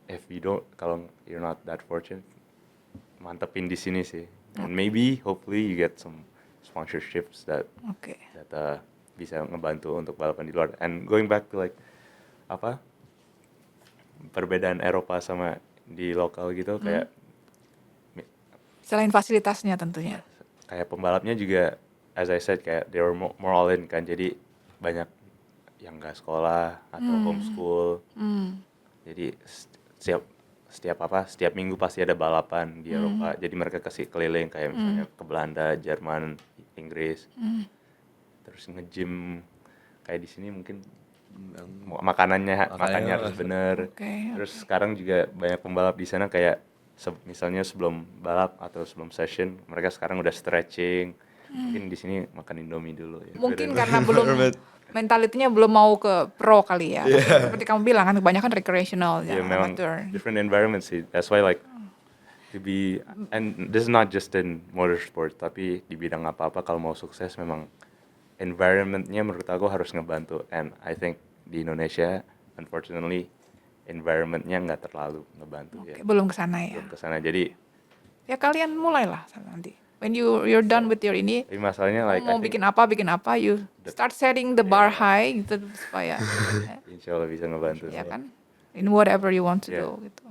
if you don't, kalau you're not that fortunate, mantepin di sini sih. And maybe hopefully you get some sponsorships that Oke. bisa ngebantu untuk balapan di luar. And going back to like apa perbedaan Eropa sama di lokal gitu kayak Selain fasilitasnya tentunya. kayak pembalapnya juga as I said kayak they were more all in kan, jadi banyak yang nggak sekolah atau homeschool. Jadi setiap minggu pasti ada balapan di Eropa, jadi mereka kasih keliling kayak misalnya ke Belanda, Jerman, Inggris, terus nge-gym kayak di sini mungkin makannya harus bener. Oke, Terus sekarang juga banyak pembalap di sana kayak misalnya sebelum balap atau sebelum session mereka sekarang udah stretching. Mungkin di sini makan Indomie dulu ya. Mungkin karena belum mentalitinya belum mau ke pro kali ya. Seperti kamu bilang kan kebanyakan recreational Ya ya, memang amateur. different environment sih. That's why like to be, and this is not just in motorsport, tapi di bidang apa-apa kalau mau sukses memang environmentnya menurut aku harus ngebantu. And I think di Indonesia unfortunately environmentnya nggak terlalu ngebantu ya. Oke, belum ke sana ya. Belum kesana. Jadi Ya kalian mulailah nanti. When you're done with your ini, tapi masalahnya like mau I think bikin apa, you start setting the bar high gitu supaya insya Allah bisa ngebantu. ya kan, in whatever you want to Yeah. do gitu.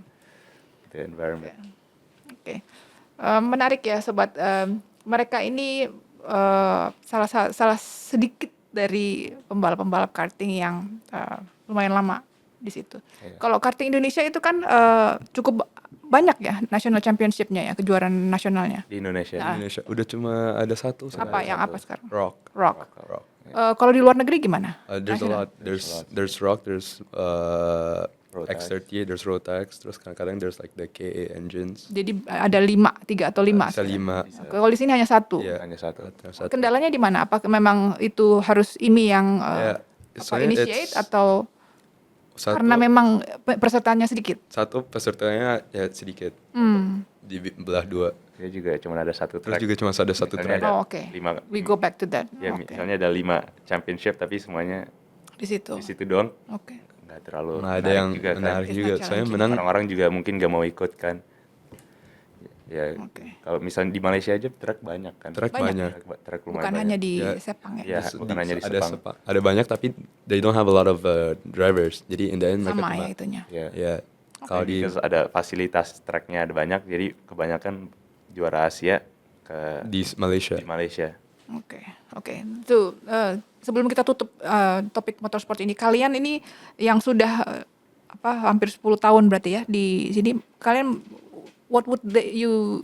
The environment. Oke. Menarik ya sobat. Mereka ini salah sedikit dari pembalap-pembalap karting yang lumayan lama di situ. Iya. Kalau karting Indonesia itu kan cukup banyak ya national championship-nya ya, kejuaraan nasionalnya. Di Indonesia. Nah. Indonesia udah cuma ada satu Apa sekarang. yang apa sekarang? Rock. Rock. Rock. Kalau di luar negeri gimana? There's a Nasional? lot. There's Rock. There's Rotax. X38. There's Rotax. Terus kadang-kadang there's like the KA engines. Jadi ada 3 atau 5. Bisa 5. Kalau di sini hanya 1. Iya. Hanya satu. Satu. Kendalanya di mana? Apakah memang itu harus ini yang Ya, soalnya initiate it's atau satu, karena memang pesertanya sedikit? satu pesertanya ya sedikit dibelah 2. Dia juga cuma ada satu Terus track. juga cuma ada satu Misalnya track. ada Oh, oke. 5. We go back to that. Ya, Oke. misalnya ada 5 championship tapi semuanya Di situ. di situ doang Oke. nggak terlalu Nggak ada menarik yang juga kan. menarik It's juga. not Soalnya challenging. menang Orang-orang juga mungkin nggak mau ikut kan. Ya, Oke. kalau misalnya di Malaysia aja track banyak kan. track Banyak. banyak. Track lumayan Bukan banyak. hanya di Ya. Sepang ya. Iya, bukan hanya di Sepang. Ada banyak tapi they don't have a lot of drivers. Jadi in the end mereka Sama cuma ya itunya. Ya. ya kalau di Because ada fasilitas tracknya ada banyak, jadi kebanyakan juara Asia ke di Malaysia. di Malaysia. Oke. Itu sebelum kita tutup topik motorsport ini, kalian ini yang sudah hampir 10 tahun berarti ya di sini, kalian what would you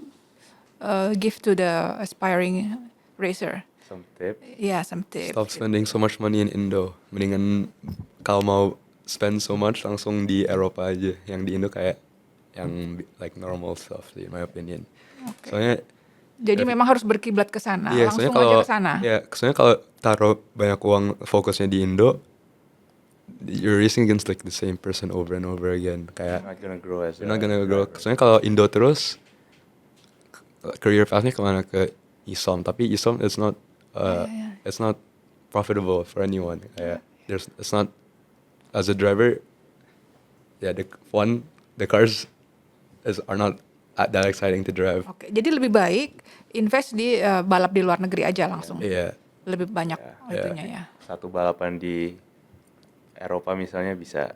give to the aspiring racer? Some tip. Yeah, some tips. Stop spending so much money in Indo. Mendingan kalau mau spend so much langsung di Eropa aja. Yang di Indo kayak yang like normal stuff sih, in my opinion. Oke. Soalnya Jadi memang harus berkiblat ke sana, iya, langsung soalnya aja ke sana. ya, soalnya kalau taruh banyak uang fokusnya di Indo, you're racing against like the same person over and over again. Kayak Not gonna grow as you're not gonna a grow. driver. Soalnya kalau Indo terus, career pathnya kemana ke ISOM. Tapi ISOM it's not profitable for anyone. Kayak it's not, as a driver, yeah, the cars are not that exciting to drive. Oke, jadi lebih baik invest di balap di luar negeri aja langsung. Iya. Lebih banyak Iya. itunya ya. Satu balapan di Eropa misalnya bisa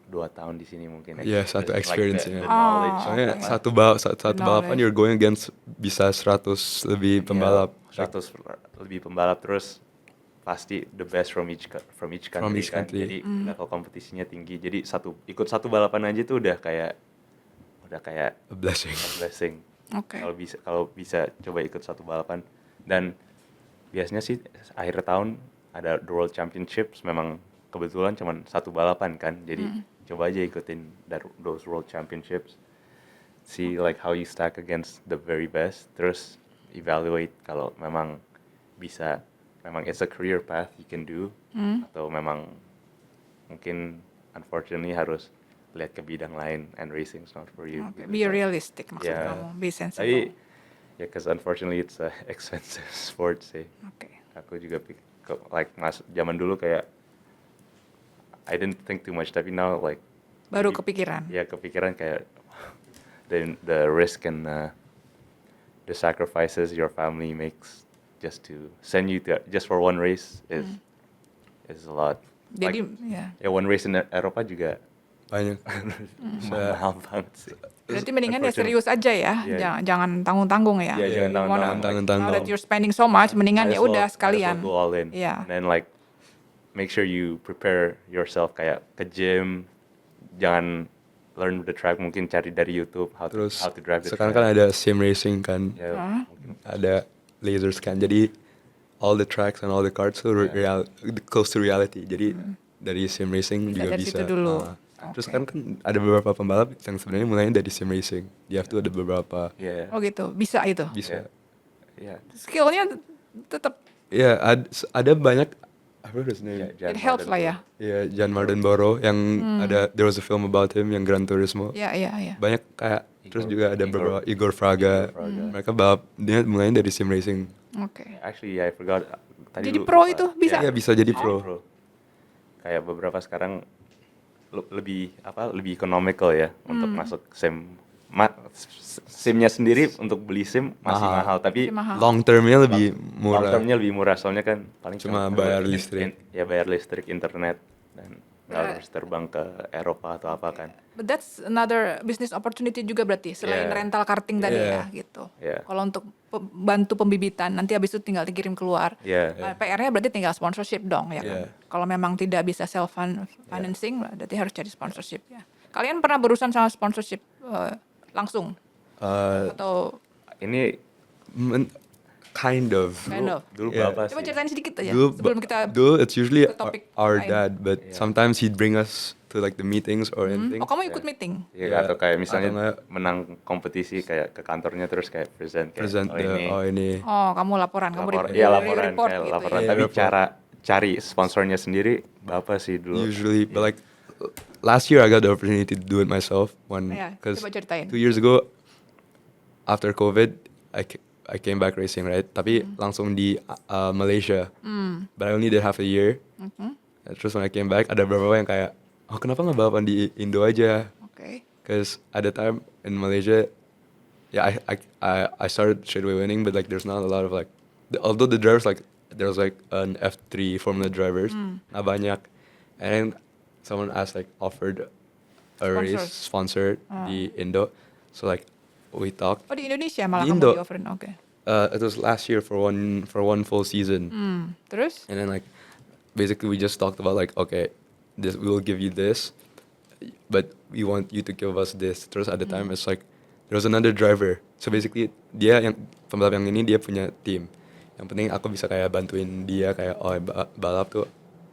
2 tahun di sini mungkin. Iya, satu Just experience the ya. knowledge. Soalnya oke. satu balapan Knowledge. you're going against bisa 100 lebih pembalap. 100 lebih pembalap, terus pasti the best from each country each kan. country. Jadi level kompetisinya tinggi. Jadi ikut satu balapan aja tuh udah kayak A blessing. a blessing. Oke. Kalau bisa coba ikut satu balapan. Dan biasanya sih akhir tahun ada the World Championships, memang kebetulan cuman satu balapan kan. Jadi coba aja ikutin those World Championships. See like how you stack against the very best, terus evaluate kalau memang bisa, memang it's a career path you can do, atau memang mungkin unfortunately harus lihat ke bidang lain and racing is not for you. Oke, be realistic maksud Yeah. kamu, be Tapi sensible. ya, because unfortunately it's a expensive sport sih. Oke. Aku juga like zaman dulu kayak I didn't think too much, tapi now like Baru kepikiran. ya kepikiran kayak the risk and the sacrifices your family makes just to send you to just for one race is a lot. Jadi Like, ya one race in Eropa juga Banyak. mahal banget sih. berarti mendingan ya Unfortunately. serius aja ya. Iya. Jangan tanggung-tanggung ya. Iya, jangan You wanna- tanggung-tanggung. Now that you're spending so much, mendingan Might ya as well- udah might as sekalian. well go all in. Iya. And then like make sure you prepare yourself kayak ke gym, jangan learn the track, mungkin cari dari YouTube how to Terus drive the sekarang track. kan ada sim racing kan, Ya, mungkin ada laser scan. Jadi all the tracks and all the carts tuh close to reality. Jadi dari sim racing Bisa juga dari bisa. situ dulu. Terus Oke. kan ada beberapa pembalap yang sebenarnya mulainya dari sim racing. Dia tuh ada beberapa ya, Oh gitu, bisa itu. bisa. ya. Skillnya tetap Iya, ada banyak. Apa his name? it helps lah ya. Iya, Jan Mardenborough yang ada there was a film about him yang Gran Turismo. Iya. Banyak kayak terus Igor- juga ada Igor- beberapa Igor Fraga. Fraga. Mereka balap dia mulainya dari sim racing. Oke. Actually, I forgot. Tadi Jadi lupa. pro itu bisa? Iya, bisa jadi pro. Kayak beberapa sekarang lebih economical ya untuk masuk sim. Simnya sendiri untuk beli sim masih Mahal. mahal, tapi Masih mahal. Long termnya lebih long murah. termnya lebih murah, soalnya kan paling Cuma bayar listrik. Ya bayar listrik, internet, dan nggak harus terbang ke Eropa atau apa kan. But that's another business opportunity juga berarti selain Yeah. rental karting tadi Yeah. ya gitu. Yeah. Kalau untuk bantu pembibitan nanti habis itu tinggal dikirim keluar. Yeah. PR-nya berarti tinggal sponsorship dong ya kan. Yeah. Kalau memang tidak bisa self financing berarti harus cari sponsorship ya. Kalian pernah berurusan sama sponsorship langsung atau Ini Kind of. Kind of. dulu Yeah. bapak coba sih. ceritain sedikit aja Dulu, sebelum kita dulu it's usually ke topik our lain. dad, but sometimes he'd bring us to like the meetings or anything. Oh, kamu ikut meeting? Ya, atau kayak misalnya Atau nggak, menang kompetisi kayak ke kantornya terus kayak present present ini. Oh, kamu laporan, kamu Laporan report kayak gitu laporan, ya. tapi Report. cara cari sponsornya sendiri bapak sih dulu. Usually, but like last year I got the opportunity to do it myself. Yeah, Because coba ceritain. 2 years ago, after COVID, I came back racing, right? Tapi langsung di Malaysia. But I only did half a year. Terus when I came back, ada beberapa yang kayak, oh kenapa nggak balapan di Indo aja? Oke. Because at the time in Malaysia, yeah, I started straight away winning, but like there's not a lot of like, although the drivers like there's like an F3 Formula drivers, nggak banyak, and then someone offered a race sponsored di Indo, so like we talked. Oh, di Indonesia malah Di kamu Indo. di offerin. Oke. It was last year for one full season. Terus? And then like basically we just talked about like, okay, this we will give you this, but we want you to give us this. Terus at the time it's like there was another driver. So basically dia yang pembalap yang ini dia punya tim. Yang penting aku bisa kayak bantuin dia kayak balap tuh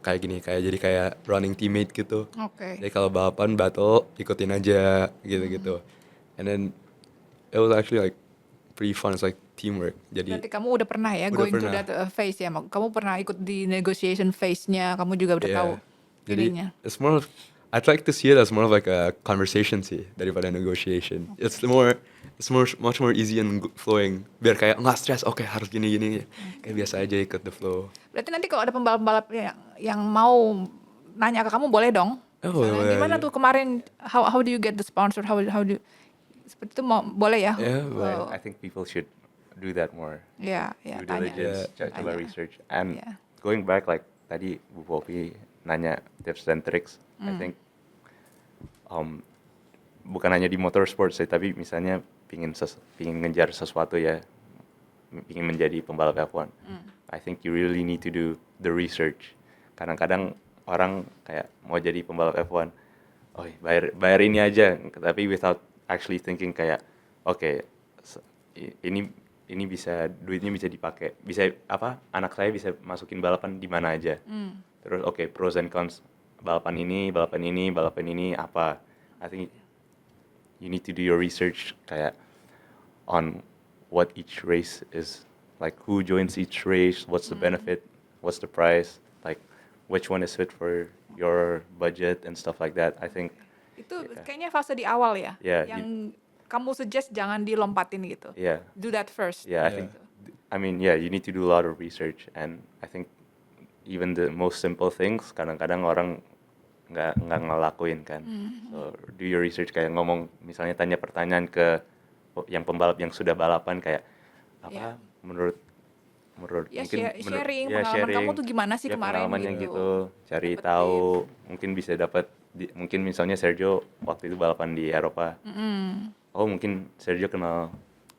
kayak gini, kayak jadi kayak running teammate gitu. Oke. Jadi kalau balapan battle ikutin aja gitu-gitu. And then it was actually like pretty fun. It's like teamwork. Jadi Berarti kamu udah pernah ya Udah going to pernah. that phase ya? Kamu pernah ikut di negotiation phase-nya, kamu juga udah tahu Jadi feelingnya. it's more of, I'd like to see it as more of like a conversation sih daripada negotiation. It's much more easy and flowing. Biar kayak nggak stress. Oke, harus gini. Kayak biasa aja ikut the flow. Berarti nanti kalau ada pembalap-pembalap yang mau nanya ke kamu boleh dong? Oh, Misalnya, boleh gimana aja. tuh kemarin how do you get the sponsor? How do seperti itu boleh ya? Yeah, Oh, I think people should do that more. ya, Due tanya. diligence, coba Tanya. research. And Yeah. going back like tadi Bu Popi nanya tips and tricks, I think bukan hanya di motorsport sih, tapi misalnya pingin ngejar sesuatu ya, pingin menjadi pembalap F1. I think you really need to do the research. Kadang-kadang orang kayak mau jadi pembalap F1, oh bayar ini aja, tapi without actually thinking kayak, oke, ini bisa duitnya bisa dipakai, bisa apa? Anak saya bisa masukin balapan di mana aja. Terus oke, pros and cons balapan ini apa? I think you need to do your research kayak on what each race is, like who joins each race, what's the benefit, what's the price, like which one is fit for your budget and stuff like that. I think Itu kayaknya fase di awal ya, Yeah, yang kamu suggest jangan dilompatin gitu. yeah. Do that first. Yeah, I think, I mean, yeah, you need to do a lot of research, and I think even the most simple things kadang-kadang orang nggak ngelakuin kan. So do your research, kayak ngomong, misalnya tanya pertanyaan ke yang pembalap yang sudah balapan kayak apa Yeah. menurut Ya, mungkin sharing, ya, pengalaman kamu tuh gimana sih ya, kemarin pengalamannya gitu. gitu, cari Dapet tahu, mungkin bisa dapat mungkin misalnya Sergio waktu itu balapan di Eropa. Oh, mungkin Sergio kenal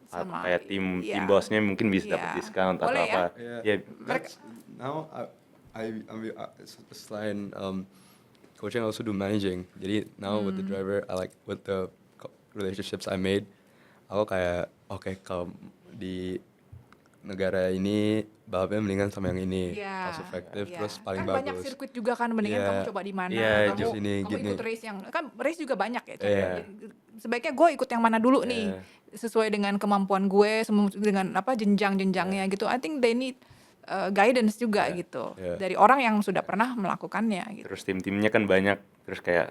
Sama, kayak tim iya. bosnya, mungkin bisa Iya. dapat discount atau Boleh ya? apa. Yeah, Ya, that's now selain coaching, I also do managing. Jadi now with the driver, with the relationships I made, aku kayak oke, kalau di negara ini balapnya mendingan sama yang ini, Iya, cost effective, iya. terus paling kan bagus. banyak sirkuit juga kan, mendingan Iya. kamu coba di mana, Iya, kamu, just ini, kamu gini. ikut race yang, kan race juga banyak ya, Iya. sebaiknya gue ikut yang mana dulu nih, Iya. sesuai dengan kemampuan gue, dengan apa jenjang-jenjangnya gitu. I think they need guidance juga Iya, gitu, iya. dari orang yang sudah pernah melakukannya gitu. terus tim-timnya kan banyak, terus kayak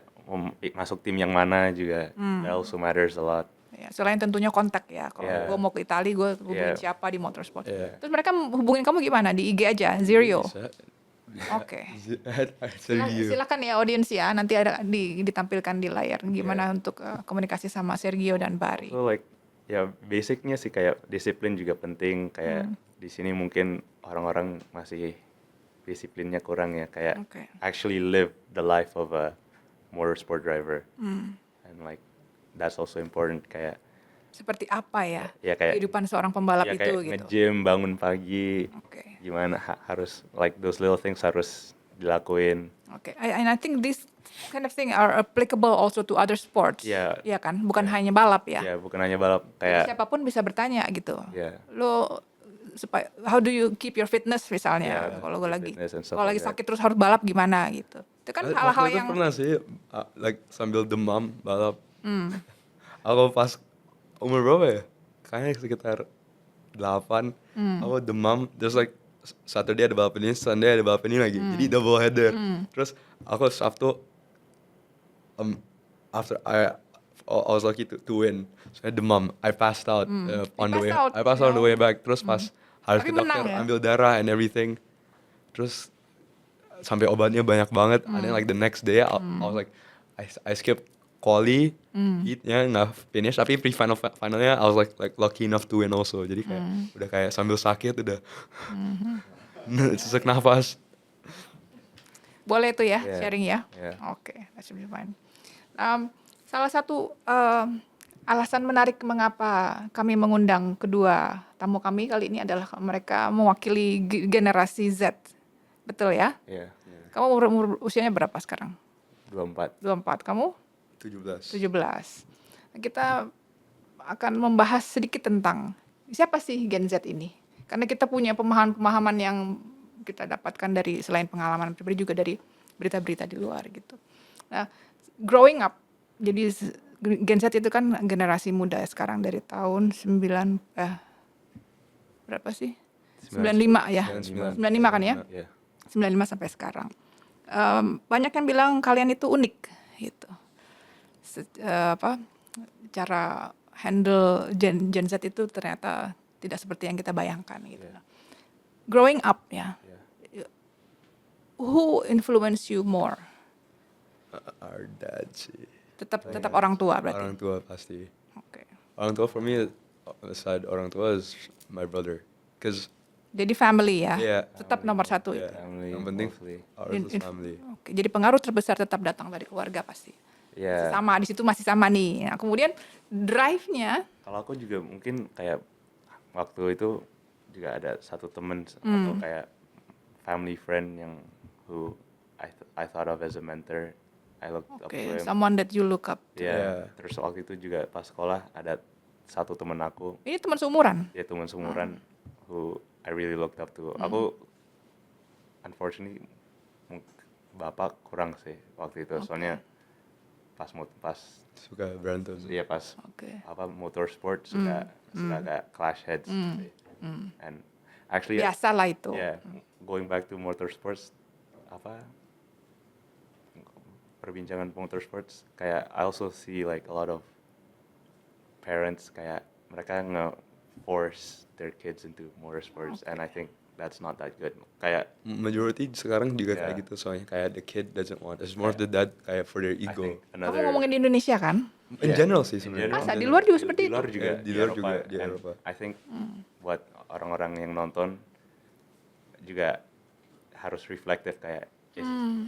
masuk tim yang mana juga, that also matters a lot. Ya, selain tentunya kontak ya, kalau Iya. gue mau ke Italia, gue hubungin Iya. siapa di motorsport. Iya. Terus mereka hubungin kamu gimana, di IG aja, Zerio? Bisa. Oke. Sergio. Silakan ya audiens ya, nanti ada ditampilkan di layar gimana untuk komunikasi sama Sergio dan Bari. So like ya basicnya sih kayak disiplin juga penting, kayak di sini mungkin orang-orang masih disiplinnya kurang ya, kayak Oke. actually live the life of a motorsport driver. And like that's also important, kayak Seperti apa ya, ya kayak kehidupan seorang pembalap ya itu kayak gitu. nge-gym, bangun pagi, Oke. gimana harus like those little things harus dilakuin. Oke, and I think this kind of thing are applicable also to other sports. Iya. Iya kan, bukan hanya balap ya. Ya bukan hanya balap, Jadi kayak siapapun bisa bertanya gitu. Iya. Lo supaya how do you keep your fitness misalnya, Iya, kalau gue lagi fitness and stuff kalau lagi like that. sakit terus harus balap gimana gitu. Itu kan Waktu hal-hal itu yang pernah sih, like sambil demam balap. Aku pas umur berapa ya? Kayaknya sekitar 8. Aku demam, terus like Saturday ada balapan ini, Sunday ada balapan ini lagi. Jadi double header. Terus aku Sabtu, after I was lucky to win. Saya demam, I passed out on the way. passed out, I passed out on the way back. Terus pas harus Tapi ke dokter, menang ya? ambil darah and everything. Terus sampai obatnya banyak banget. And then like the next day, I was like, I skipped quali, heatnya nggak finish, tapi finalnya I was like lucky enough to win also. Jadi kayak udah kayak sambil sakit udah sesak nafas. boleh tuh ya Yeah. sharing ya. Yeah. Oke, that should be fine. Salah satu alasan menarik mengapa kami mengundang kedua tamu kami kali ini adalah mereka mewakili generasi Z. Betul ya? Iya, Kamu umur usianya berapa sekarang? 24. 24. Kamu? 17. 17. Kita akan membahas sedikit tentang siapa sih Gen Z ini. Karena kita punya pemahaman-pemahaman yang kita dapatkan dari selain pengalaman pribadi juga dari berita-berita di luar gitu. Nah, growing up, jadi Gen Z itu kan generasi muda sekarang dari tahun berapa sih? 95 ya. 95 kan ya? Iya. 95 sampai sekarang. Banyak yang bilang kalian itu unik gitu. Cara handle Gen Z itu ternyata tidak seperti yang kita bayangkan gitu. Growing up ya. Who influence you more? Our dad sih. Tetap orang tua berarti. Orang tua pasti. Oke. Orang tua for me, aside orang tua is my brother. Cause Jadi family ya. Yeah. Tetap nomor satu yeah, itu. Family, yang penting mostly. ours is family. Oke, jadi pengaruh terbesar tetap datang dari keluarga pasti. Iya. Sama di situ masih sama nih. Nah, kemudian drive-nya Kalau aku juga mungkin kayak waktu itu juga ada satu temen atau kayak family friend yang who I thought of as a mentor. I looked up to him. someone that you look up. Yeah. Terus waktu itu juga pas sekolah ada satu temen aku, Ini teman seumuran. dia teman seumuran who I really looked up to. Aku unfortunately bapak kurang sih waktu itu, soalnya pas Suka berantem. iya pas Oke. motorsport suka kayak clash heads. And actually Biasalah itu. yeah, going back to motorsports, perbincangan motorsports, kayak I also see like a lot of parents kayak mereka nge-force their kids into motorsports, and I think that's not that good. Kayak Majority sekarang juga Yeah. kayak gitu, soalnya kayak the kid doesn't want. It's more of the dad kayak for their I ego. think Kamu another ngomongin di Indonesia kan? In Yeah. general sih In sebenarnya. general. Masa di luar juga seperti di luar itu? juga, Di luar juga, Eropa. di And Eropa. I think buat orang-orang yang nonton juga harus reflektif kayak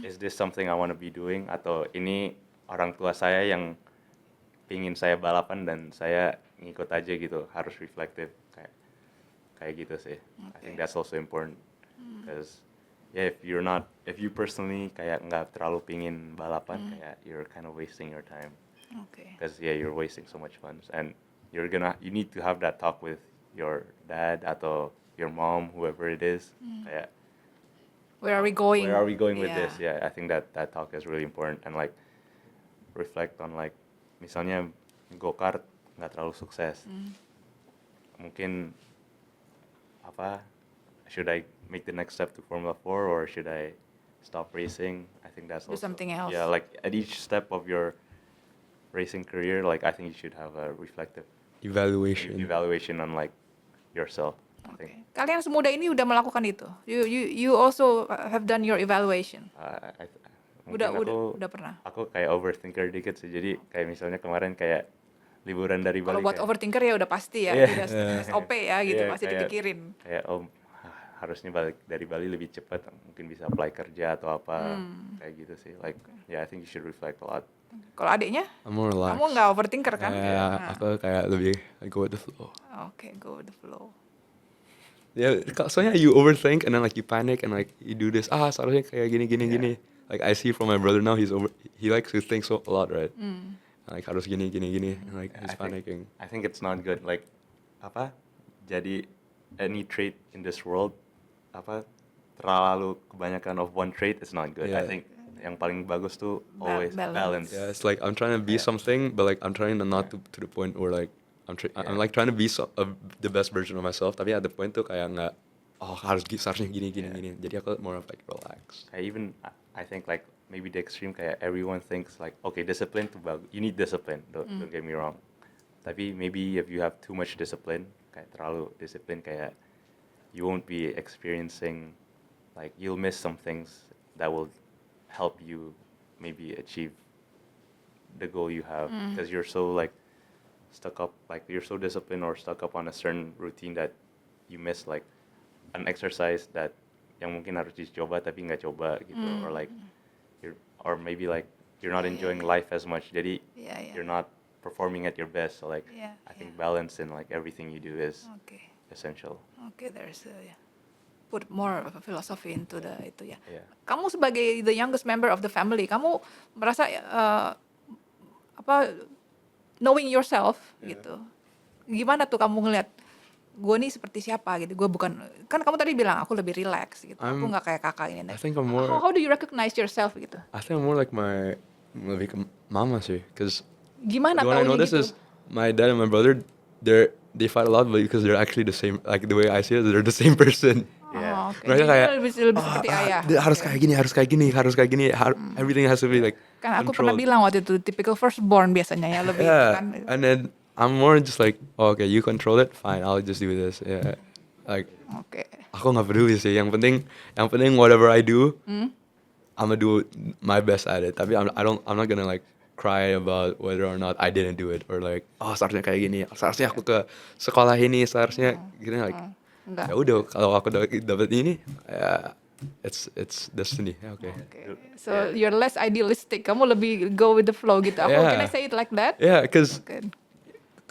is this something I want to be doing, atau ini orang tua saya yang pingin saya balapan dan saya ngikut aja gitu. Harus reflektif kayak gitu sih. I think that's also important because yeah, if you personally kayak nggak terlalu pingin balapan, kayak you're kind of wasting your time. Oke. Because yeah, you're wasting so much funds, and you need to have that talk with your dad atau your mom, whoever it is. Kayak, Where are we going? where are we going with Yeah. this? Yeah, I think that talk is really important, and like reflect on like misalnya go-kart nggak terlalu sukses. Mungkin should I make the next step to Formula 4 or should I stop racing? I think that's Do also, something else. Yeah, like at each step of your racing career, like I think you should have a reflective Evaluation. evaluation on like yourself. I Oke. think Kalian semuda ini udah melakukan itu. You also have done your evaluation. mungkin Udah pernah. aku kayak overthinker dikit sih. Jadi kayak misalnya kemarin kayak liburan dari Bali. Kalau buat kayak- overthinker ya udah pasti ya, Iya. udah SOP ya gitu, Iya, pasti kayak- dipikirin. Kayak harusnya balik dari Bali lebih cepat, mungkin bisa apply kerja atau apa kayak gitu sih. Like yeah, I think you should reflect a lot. Kalau adiknya, I'm more relaxed. kamu nggak overthinker kan? Kayak aku kayak lebih go with the flow. Oke, go with the flow. Ya, soalnya you overthink and then like you panic and like you do this. Seharusnya kayak gini. Like I see from my brother now, he likes to think a lot, right? Like harus gini, and like he's panicking. I think it's not good. Like jadi any trait in this world terlalu kebanyakan of one trait is not good. I Yeah. think yang paling bagus tuh always balance. Yeah, it's like I'm trying to be something, but like I'm trying to not to the point where like I'm like trying to be the best version of myself. Tapi at the point tuh kayak nggak, harusnya gini. Jadi aku more of like relax. Kayak even I think like maybe the extreme kayak everyone thinks like okay, discipline tuh bagus. You need discipline. Don't get me wrong. Tapi maybe if you have too much discipline, kayak terlalu disiplin, kayak you won't be experiencing, like you'll miss some things that will help you maybe achieve the goal you have, because you're so like stuck up, like you're so disciplined or stuck up on a certain routine that you miss like an exercise that yang mungkin harus dicoba tapi nggak coba gitu, or maybe like you're not enjoying life as much, jadi Iya. you're not performing at your best. So like Yeah, I think balance in like everything you do is Oke. essential. Oke, there's yeah. Put more of a philosophy into the itu ya. Yeah. Kamu sebagai the youngest member of the family, kamu merasa apa knowing yourself gitu. Gimana tuh kamu ngeliat gue nih seperti siapa gitu? Gue bukan kan kamu tadi bilang aku lebih relax gitu. Aku I'm- nggak kayak kakak ini. I think I'm more- How do you recognize yourself gitu? I think I'm more like my lebih ke mama sih, because Gimana what I taunya notice gitu? is my dad and my brother they fight a lot, but because they're actually the same. Like the way I see it, they're the same person. Yeah. Oh, oke. Mereka Jadi kayak lebih seperti ayah. dia harus Oke. kayak gini, harus kayak gini, harus kayak gini. Everything has to be like Kan aku pernah controlled. bilang waktu itu typical firstborn biasanya ya lebih itu Yeah, kan. and then I'm more just like, oh, okay, you control it, fine, I'll just do this. Yeah, like Oke. aku nggak peduli sih. Yang penting whatever I do, I'm gonna do my best at it. Tapi I'm not gonna like cry about whether or not I didn't do it or like, oh seharusnya kayak gini, seharusnya aku ke sekolah ini, seharusnya gini like. Enggak. Ya udah, kalau aku dapat ini, ya it's destiny. Ya, oke. Okay. So you're less idealistic. Kamu lebih go with the flow gitu. Aku Yeah. can I say it like that? Yeah, because Good.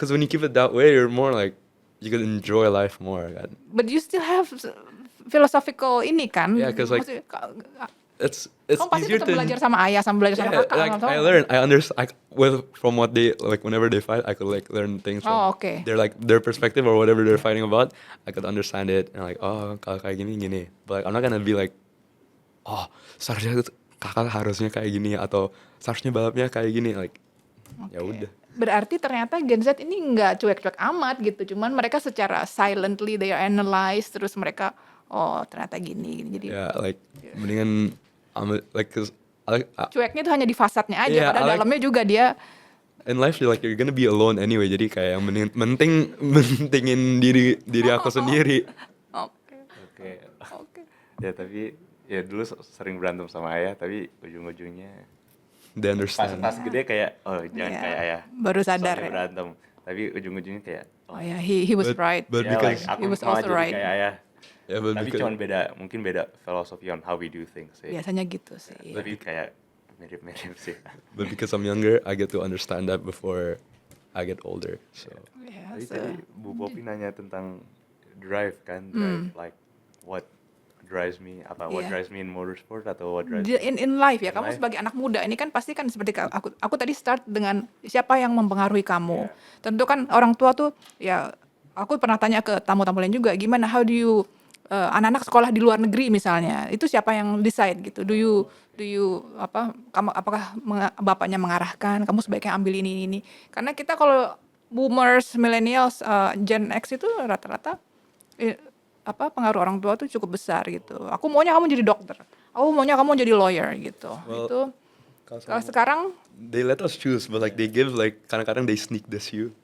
when you keep it that way, you're more like you can enjoy life more. Kan? But you still have philosophical ini kan? Yeah, 'cause, like, Maksudnya, It's kamu pasti easier tetap to belajar sama ayah, sama belajar sama yeah, kakak. like sama I sama. learn, I understand. From what they like, whenever they fight, I could like learn things from Oh, okay. their perspective or whatever they're fighting about. I could understand it and like, oh, kalau kayak gini. But like, I'm not gonna be like, oh, seharusnya kakak harusnya kayak gini atau seharusnya balapnya kayak gini. Like, ya Oke. udah. Berarti ternyata Gen Z ini nggak cuek-cuek amat gitu. Cuman mereka secara silently they analyze terus mereka oh ternyata gini. Jadi Yeah, like mendingan like, cause cueknya itu hanya di fasadnya aja. Yeah, Padahal I like- dalamnya juga dia in life you're gonna be alone anyway. Jadi kayak yang mentingin diri aku sendiri. oke. Oke. Oke. Ya tapi ya dulu sering berantem sama ayah tapi ujung-ujungnya They pas understand. gede kayak oh jangan Iya, kayak ayah. baru sadar Soalnya ya. berantem. Tapi ujung-ujungnya kayak Oh ya, he was But- right. but ya, because- like, aku He was mau also jadi right. kayak ayah. Yeah, but Tapi because- cuman mungkin beda philosophy on how we do things sih. Biasanya gitu sih. Tapi kayak mirip-mirip sih. But because I'm younger, I get to understand that before I get older. So Iya, Tadi so- tadi Bu Popi nanya tentang drive kan, drive like what drives me, what Iya. drives me in motorsport atau what drives In life ya, In kamu life. sebagai anak muda ini kan pasti kan seperti aku tadi start dengan siapa yang mempengaruhi kamu. Tentu kan orang tua tuh ya aku pernah tanya ke tamu-tamu lain juga gimana how do you anak-anak sekolah di luar negeri misalnya itu siapa yang decide gitu do you apakah bapaknya mengarahkan kamu sebaiknya ambil ini karena kita kalau boomers millennials Gen X itu rata-rata pengaruh orang tua tuh cukup besar gitu. Aku maunya kamu jadi dokter. Aku maunya kamu jadi lawyer gitu. Well, Itu kalau sekarang they let us choose, but like they give like kadang-kadang they sneak this you.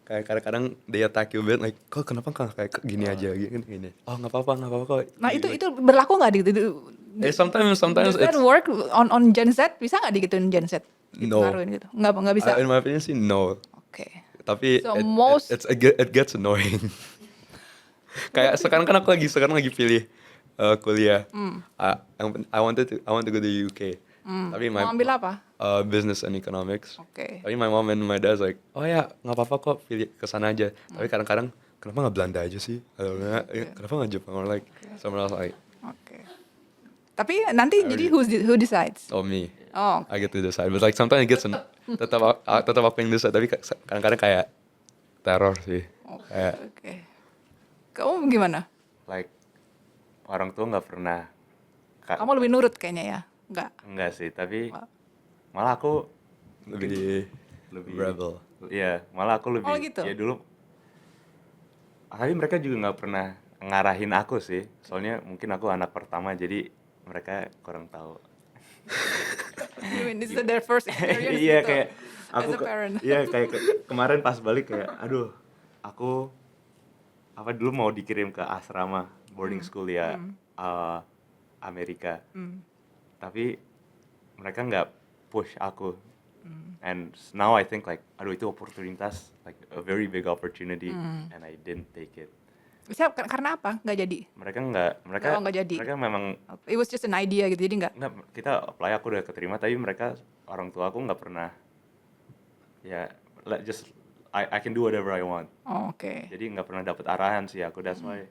Kayak kadang-kadang they attack you a bit like kok kenapa nggak kayak gini aja gini. Oh nggak apa-apa kok. nah Gitu, itu berlaku nggak gitu? sometimes Does that it's work on Gen Z? Bisa nggak digituin Gen Z? No. Dipengaruhin gitu? Nggak bisa. in my opinion sih no. Oke. Tapi So it gets annoying. Kayak sekarang aku lagi pilih kuliah. I want to go to UK. Tapi Mau ambil apa? Business and economics. Oke. Tapi my mom and my dad like, oh ya nggak apa-apa kok pilih kesana aja. Tapi kadang-kadang kenapa nggak Belanda aja sih? Atau nggak, kenapa nggak Jepang or like somewhere else like, Oke. Tapi nanti jadi who decides? oh me. Oh, I get to decide. But like sometimes it gets tetap aku yang decide. Tapi kadang-kadang kayak teror sih. Kayak oke. Kamu gimana? like orang tua nggak pernah Kamu lebih nurut kayaknya ya? enggak sih, tapi malah aku lebih lebih rebel. Iya, malah aku lebih Oh, gitu? ya dulu. Tapi mereka juga nggak pernah ngarahin aku sih. Soalnya mungkin aku anak pertama jadi mereka kurang tahu. You mean this is their first experience Iya gitu? kayak As aku a parent. iya kayak kemarin pas balik kayak aduh, aku dulu mau dikirim ke asrama boarding school ya Amerika. Tapi mereka nggak push aku. And now I think like aduh itu oportunitas like a very big opportunity and I didn't take it. Karena apa? Nggak jadi? Mereka nggak jadi. mereka memang It was just an idea gitu, jadi nggak? nggak, kita apply aku udah keterima tapi mereka orang tua aku nggak pernah ya I can do whatever I want. Oh, oke. Jadi nggak pernah dapet arahan sih aku. That's why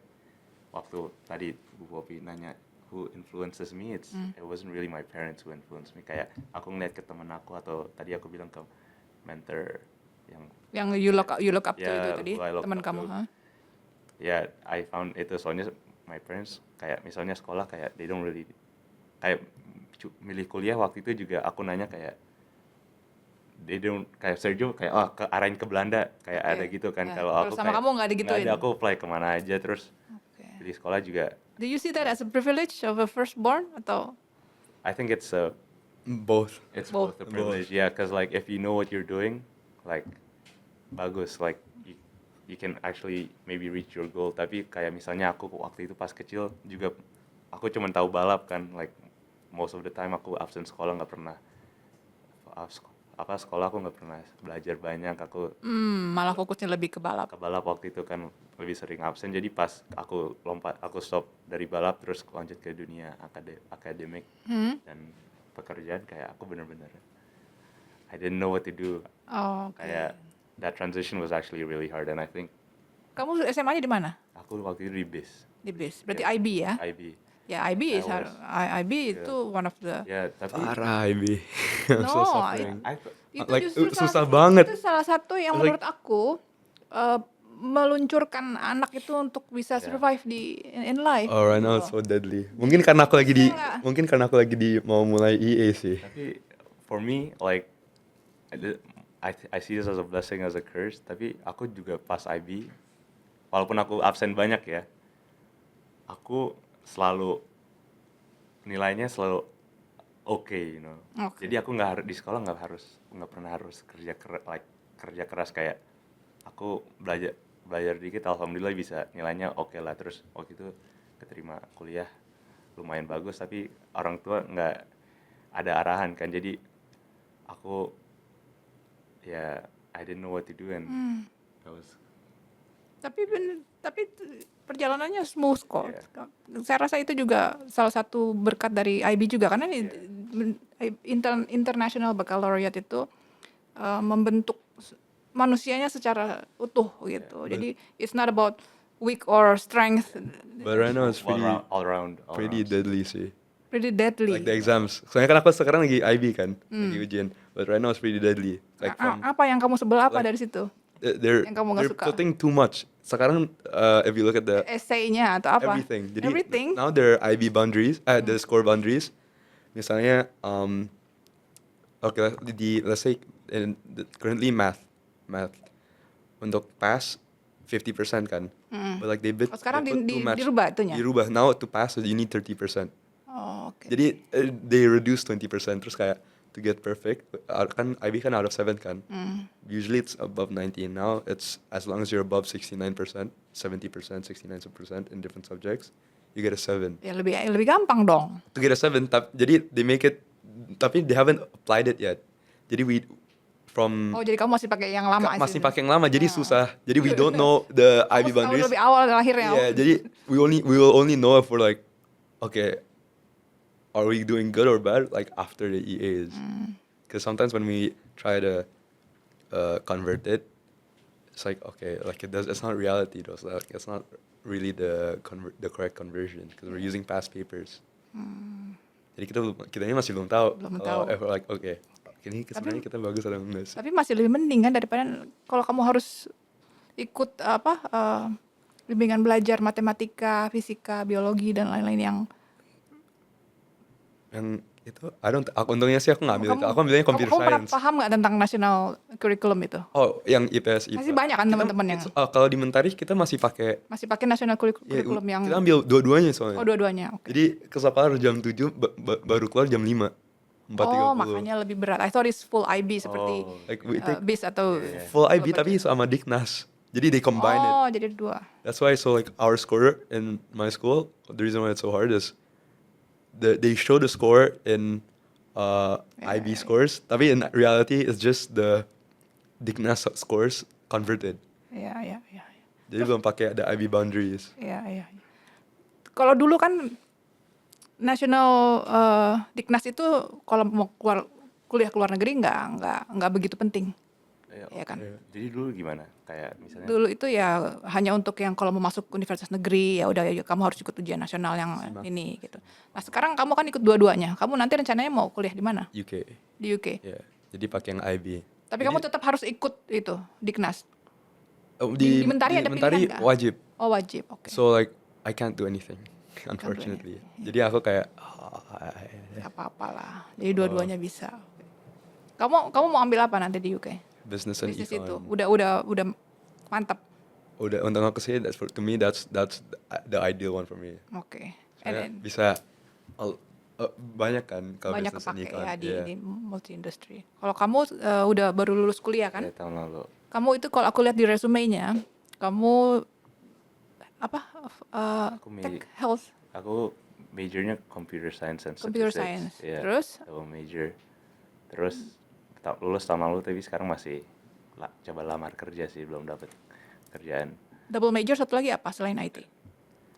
waktu tadi Bu Poppy nanya who influences me, it wasn't really my parents who influenced me. Kayak aku ngeliat ke temen aku atau tadi aku bilang ke mentor yang Yang you look up to Yeah, itu tadi, who I look teman up kamu, to. ha? ya I found itu soalnya my parents kayak misalnya sekolah kayak they don't really kayak milih kuliah waktu itu juga aku nanya kayak they don't kayak Sergio kayak arahin ke Belanda kayak Oke. ada gitu kan. Nah, Kalau kalau aku sama kayak kamu nggak digituin? nggak ada, aku apply kemana aja terus Oke. di sekolah juga. Do you see that as a privilege of a firstborn atau? I think it's Both. Both. both a privilege, yeah, cause like if you know what you're doing, like bagus, like you can actually maybe reach your goal. Tapi kayak misalnya aku waktu itu pas kecil juga aku cuma tahu balap kan, like most of the time aku absen sekolah, nggak pernah sekolah aku nggak pernah belajar banyak. Aku Malah fokusnya lebih ke balap. ke balap waktu itu kan lebih sering absen, jadi pas aku stop dari balap terus lanjut ke dunia akademik dan pekerjaan, kayak aku bener-bener I didn't know what to do. Oh, oke. Kayak that transition was actually really hard, and I think Kamu SMA-nya di mana? aku waktu itu di BIS, Di BIS. Berarti Yeah. IB ya? IB. Ya, IB IB itu one of the Ya, tapi Parah, IB. I'm so No, suffering. itu Like, justru susah banget. Itu salah satu yang Like- menurut aku meluncurkan anak itu untuk bisa survive in life. Oh, right now gitu it's loh. so deadly. Mungkin karena aku lagi di Iya. mau mulai EA sih. tapi for me like I see this as a blessing as a curse. Tapi aku juga pas IB, walaupun aku absen banyak ya, aku selalu nilainya selalu oke, you know. Oke. Jadi aku di sekolah nggak pernah harus kerja keras kayak aku belajar dikit, alhamdulillah bisa nilainya oke lah. Terus waktu itu keterima kuliah lumayan bagus, tapi orang tua nggak ada arahan kan, jadi aku ya I didn't know what to do, and that was Tapi perjalanannya smooth kok. Iya. Saya rasa itu juga salah satu berkat dari IB juga, karena International Baccalaureate itu membentuk manusianya secara utuh gitu. Jadi it's not about weak or strength, But right now it's all around. pretty deadly sih. pretty deadly. Like the exams. Soalnya kan aku sekarang lagi IB kan, lagi ujian. But right now it's pretty deadly. Like Apa yang kamu sebel apa dari situ? they're yang kamu nggak they're suka? putting too much. Sekarang if you look at the Essay-nya atau apa? everything. Jadi Everything? now there are IB boundaries, the score boundaries. Misalnya okay, let's say currently math untuk pass 50% kan. But like they Oh, sekarang they put too much. dirubah itunya? Dirubah. Now to pass you need 30%. Oh, oke. Jadi they reduce 20%, terus kayak to get perfect kan IB kan out of 7 kan. Usually it's above 19. Now it's as long as you're above 69%, 70%, 69% in different subjects, you get a 7. Ya lebih gampang dong. To get a 7, jadi they make it, tapi they haven't applied it yet. Jadi Oh, jadi kamu masih pakai yang lama masih hasilnya? pakai yang lama, jadi susah. Jadi we don't know the IB Kamu tahu boundaries. lebih awal lahirnya. Yeah, jadi we will only know if we're like, okay, are we doing good or bad like after the EAs? Because sometimes when we try to convert it, it's like okay, like it's not reality though. So like, it's not really the correct conversion because we're using past papers. Jadi kita ini masih belum tahu. Belum kalau tahu. if we're like okay, ini sebenarnya kita bagus atau enggak sih? Tapi masih lebih mending kan daripada kalau kamu harus ikut bimbingan belajar matematika, fisika, biologi dan lain-lain Yang itu, untungnya sih aku ambilnya computer kamu pernah science. paham nggak tentang national curriculum itu? Oh, yang IPS IPA. Masih banyak kan teman-teman yang kalau di Mentari kita masih pakai national curriculum yang kita ambil dua-duanya soalnya. dua-duanya. Oke. Jadi kesekolah harus jam 7 baru keluar jam 5. 4.30. Oh, makanya lebih berat. I thought it's full IB seperti Like we take BIS atau full IB tapi sama Diknas. Jadi they combine it. Oh, jadi dua. That's why so like our score in my school, the reason why it's so hard is they show the score in IB scores, tapi in reality it's just the Diknas scores converted. Iya. Jadi belum pakai ada IB boundaries. Iya. Kalau dulu kan national Diknas itu kalau mau kuliah ke luar negeri nggak begitu penting. ya kan? Jadi dulu gimana? Kayak misalnya Dulu itu ya hanya untuk yang kalau mau masuk universitas negeri ya udah ya kamu harus ikut ujian nasional yang ini gitu. Nah sekarang kamu kan ikut dua-duanya. Kamu nanti rencananya mau kuliah di mana? UK. Di UK. Ya, jadi pakai yang IB. Tapi Jadi, kamu tetap harus ikut itu di KNAS. di Mentari ada Mentari pilihan nggak? wajib. Oh wajib, oke. So like I can't do anything, unfortunately. Jadi aku kayak Gak apa-apa lah. Jadi dua-duanya bisa. Kamu mau ambil apa nanti di UK? business and Bisnis econ. itu. Udah mantap. Udah untuk aku sih to me that's the ideal one for me. Oke. Soalnya And bisa banyak kan kalau banyak business and kepake econ. ya Iya. di multi industry. Kalau kamu udah baru lulus kuliah kan? ya, tahun lalu. Kamu itu kalau aku lihat di resumenya, kamu apa? Aku Tech health, Aku majornya computer science and computer statistics. science. Iya, Terus double major. Terus lulus tahun lalu tapi sekarang masih coba lamar kerja sih, belum dapat kerjaan. double major satu lagi apa selain IT?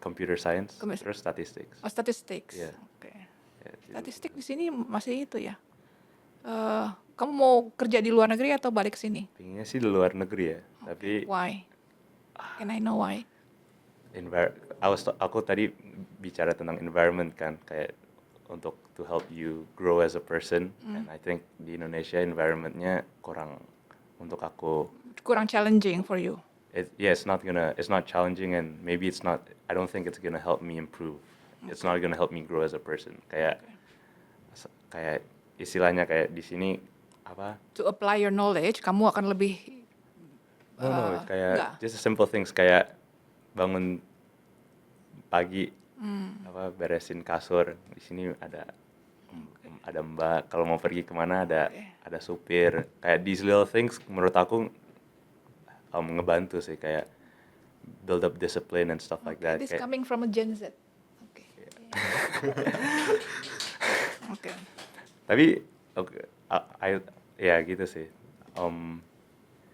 Computer science, Computer- terus statistics. Oh, statistics. Iya. Oke. Ya, jadi- Statistik di sini masih itu ya. Kamu mau kerja di luar negeri atau balik ke sini? Pinginnya sih di luar negeri ya, tapi Why? Can I know why? aku tadi bicara tentang environment kan, kayak untuk to help you grow as a person, and I think di Indonesia environmentnya kurang untuk aku. Kurang challenging for you. It's not challenging, and maybe I don't think it's gonna help me improve. It's not gonna help me grow as a person. Kayak istilahnya kayak di sini apa? To apply your knowledge, kamu akan lebih No, kayak enggak. just simple things kayak bangun pagi, beresin kasur. Di sini ada mbak, kalau mau pergi kemana ada supir. Kayak these little things menurut aku ngebantu sih, kayak build up discipline and stuff like that. This Kayak, coming from a Gen Z. Oke. Oke. tapi ya gitu sih.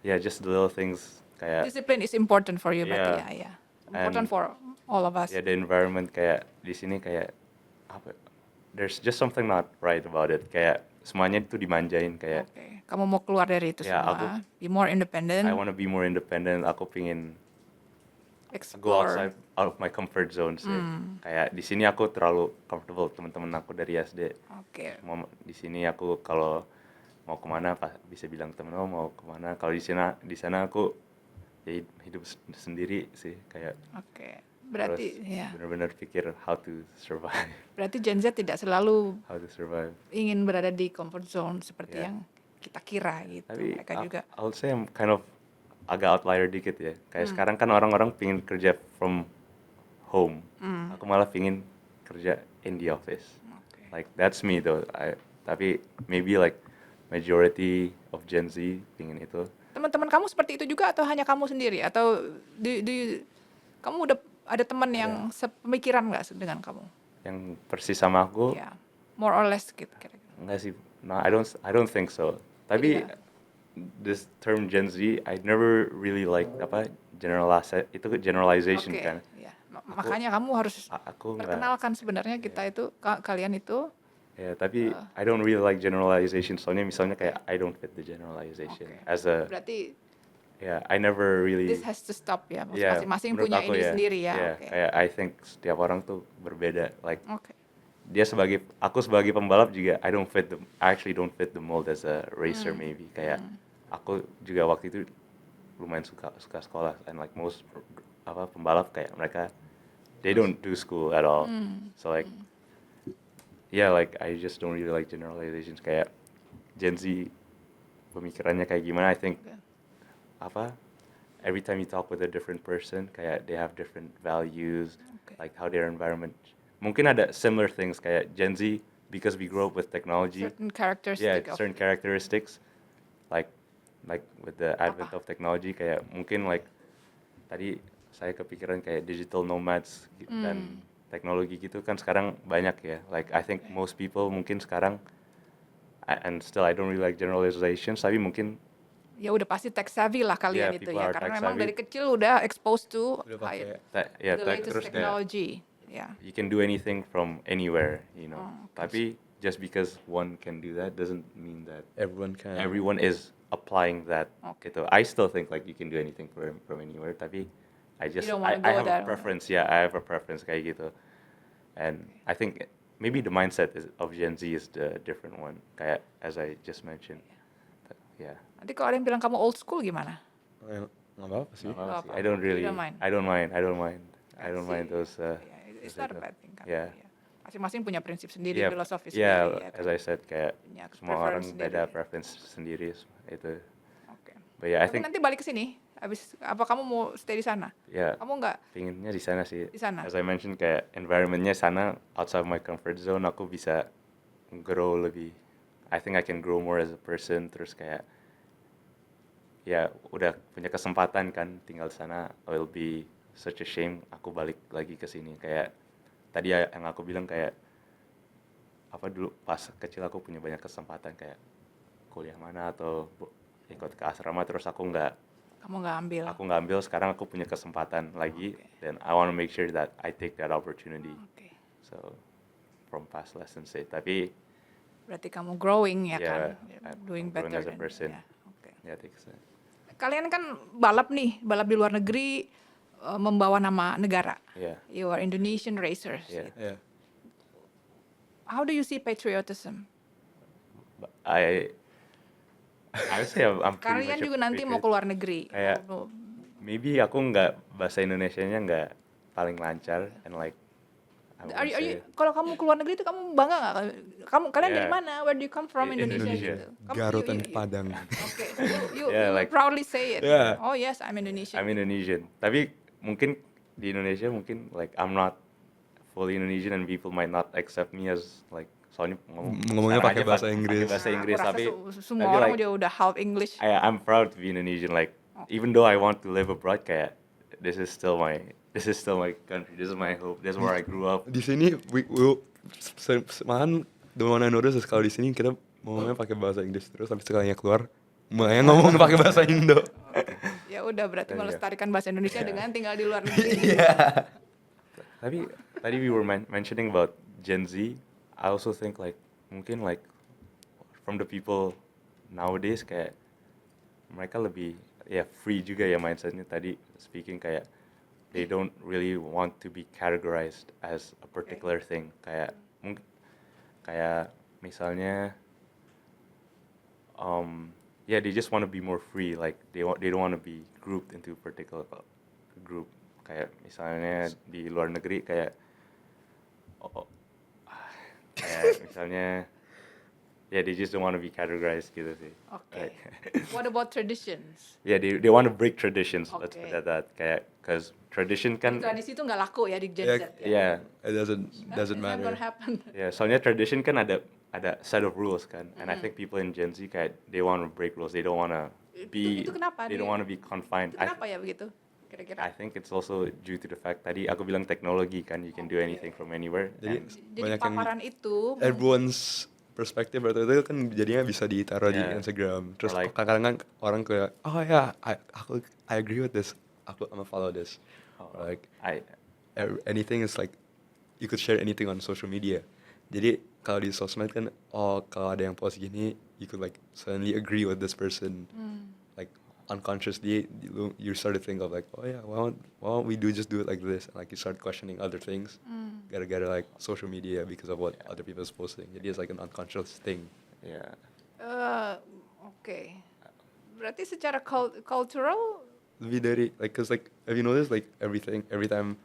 Just the little things kayak Discipline is important for you berarti Yeah. ya. Important And- for all of us. ya the environment kayak di sini kayak apa? There's just something not right about it. Kayak semuanya itu dimanjain kayak. Oke. Kamu mau keluar dari itu Ya, semua. Be more independent. I want to be more independent. Aku pingin go Explore. outside out of my comfort zone sih. Kayak di sini aku terlalu comfortable, teman-teman aku dari SD. Oke. Di sini aku kalau mau kemana bisa bilang temen, oh mau kemana. Kalau di sana aku ya hidup sendiri sih, kayak Oke. Berarti terus ya. benar-benar pikir how to survive. Berarti Gen Z tidak selalu How to survive. ingin berada di comfort zone seperti Yeah. yang kita kira gitu. Tapi Mereka juga. I would say I'm kind of agak outlier dikit ya. Kayak sekarang kan orang-orang pingin kerja from home. Aku malah pingin kerja in the office. Oke. Like that's me though. Tapi maybe like majority of Gen Z pingin itu. Teman-teman kamu seperti itu juga atau hanya kamu sendiri atau kamu udah ada teman yang sepemikiran nggak dengan kamu? Yang persis sama aku, Ya, more or less gitu kira-kira. enggak sih. No, I don't think so. Tapi Jadi this term Gen Z, I never really like itu generalization Oke, kan. ya. Makanya kamu harus Aku nggak. perkenalkan sebenarnya kita itu kalian itu Ya, tapi I don't really like generalization. Soalnya misalnya kayak I don't fit the generalization Oke. as a berarti I never really. this has to stop ya. Yeah, Masing-masing menurut punya aku ini sendiri ya. Yeah, Oke. kayak I think setiap orang tuh berbeda. Like Oke. aku sebagai pembalap juga I actually don't fit the mold as a racer maybe. Kayak aku juga waktu itu lumayan suka sekolah, and like most pembalap kayak mereka they don't do school at all. So like like I just don't really like generalizations. Kayak Gen Z pemikirannya kayak gimana, I think every time you talk with a different person, kayak they have different values, Okay. like how their environment. Mungkin ada similar things kayak Gen Z, because we grew up with technology. Certain characteristic of Certain characteristics, like with the advent Apa? of technology, kayak mungkin like tadi saya kepikiran kayak digital nomads dan teknologi gitu kan sekarang banyak ya. Like I think most people mungkin sekarang, and still I don't really like generalizations, tapi mungkin ya udah pasti tech savvy lah kalian Yeah, itu people ya are karena tech memang savvy. dari kecil udah exposed to Udah pakai. the latest terus kayak technology. Ya. you can do anything from anywhere, Oh, Tapi just because one can do that doesn't mean that Everyone can. everyone is applying that Okay. gitu. I still think like you can do anything from anywhere, tapi I just don't I, wanna I go have there. a preference. Yeah, I have a preference kayak gitu. And I think maybe the mindset of Gen Z is the different one, kayak as I just mentioned. Yeah. Nanti kalau ada yang bilang kamu old school gimana? Nggak apa-apa sih. Nggak apa-apa Nggak sih. apa-apa. I don't You really. don't mind? I don't mind. I don't mind. I I don't mind see. those. Yeah, it's not a itu. bad thing kan. Yeah. Iya. Masing-masing punya prinsip sendiri, Yeah, filosofi yeah, sendiri. Ya, as kan? I said, kayak Punya semua orang preference beda sendiri. preference sendiri itu. Oke. But yeah, I Tapi think nanti balik ke sini. Habis apa kamu mau stay di sana? yeah, Kamu nggak pinginnya di sana sih. di sana? As I mentioned, kayak environmentnya sana outside my comfort zone, aku bisa grow lebih. I think I can grow more as a person. Terus kayak ya udah punya kesempatan kan tinggal di sana. Will be such a shame aku balik lagi ke sini. Kayak tadi yang aku bilang kayak apa dulu pas kecil aku punya banyak kesempatan kayak kuliah mana atau ikut ke asrama terus Kamu nggak ambil. aku nggak ambil. Sekarang aku punya kesempatan lagi Oke. dan I want to make sure that I take that opportunity. Oke. So from past lessons sih, tapi Berarti kamu growing ya Yeah, kan? Doing I'm growing better as a than- person. ya, oke. ya take that. Kalian kan balap nih, balap di luar negeri, membawa nama negara. Yeah, You are Indonesian racers. yeah. Yeah. How do you see patriotism? But I would say I'm pretty Kalian much a juga nanti mau patriot. ke luar negeri. Kayak- Mau- Maybe aku nggak bahasa Indonesianya nggak paling lancar and like I Are would you, say kalau kamu ke luar negeri itu kamu bangga nggak? Kalian dari Yeah. mana? Where do you come from? Indonesia. Indonesia. Gitu. Kamu- Garut you- dan you- Padang. Oke, you Yeah, like- proudly say it. Yeah. Oh yes, I'm Indonesian. I'm Indonesian. Tapi mungkin di Indonesia mungkin like I'm not fully Indonesian and people might not accept me as like soalnya Ngomongnya sekarang pakai aja bahasa Inggris. pakai bahasa Nah, Inggris aku rasa tapi semua tapi orang like, udah half English. I'm proud to be Indonesian. Like even though I want to live abroad, kayak this is still my country. This is my hope. This is where I grew up. Di sini malahan the one I notice is kalau di sini kita ngomongnya pakai bahasa Inggris terus habis sekalinya keluar mulai ngomong pakai bahasa Indo. Ya udah berarti Iya. melestarikan bahasa Indonesia dengan tinggal di luar negeri. Tapi tadi we were mentioning about Gen Z. I also think like mungkin like from the people nowadays kayak mereka lebih free juga ya mindsetnya tadi speaking kayak they don't really want to be categorized as a particular thing kayak kayak misalnya they just want to be more free like they don't want to be grouped into a particular group kayak misalnya di luar negeri kayak kayak misalnya they just don't want to be categorized gitu sih. Oke. What about traditions? Yeah, they want to break traditions. Let's Okay. put it that kayak cause tradition kan Tradisi itu nggak laku ya di Gen Ya, Z. yeah, It doesn't It's not gonna matter. happen. yeah, soalnya tradition kan ada set of rules kan. And I think people in Gen Z kayak they want to break rules. They don't want to be Itu kenapa they don't want to be confined. Itu kenapa ya begitu? Kira-kira. I think it's also due to the fact tadi aku bilang teknologi kan you can do anything from anywhere. Jadi And- Jadi banyak yang paparan itu everyone's perspektif atau itu kan jadinya bisa ditaruh di Yeah. Instagram. Terus Or like- kadang-kadang orang kayak, oh ya, I agree with this. I'm gonna follow this. Or like anything is like you could share anything on social media. Jadi kalau di sosmed kan, kalau ada yang post gini, you could like suddenly agree with this person. Like unconsciously, you start to think of like, oh yeah, why don't we just do it like this? And like you start questioning other things. Gara-gara like social media because of what other people is posting. Jadi it's like an unconscious thing. yeah. Oke. Berarti secara cultural Lebih dari like, cause like have you noticed like every time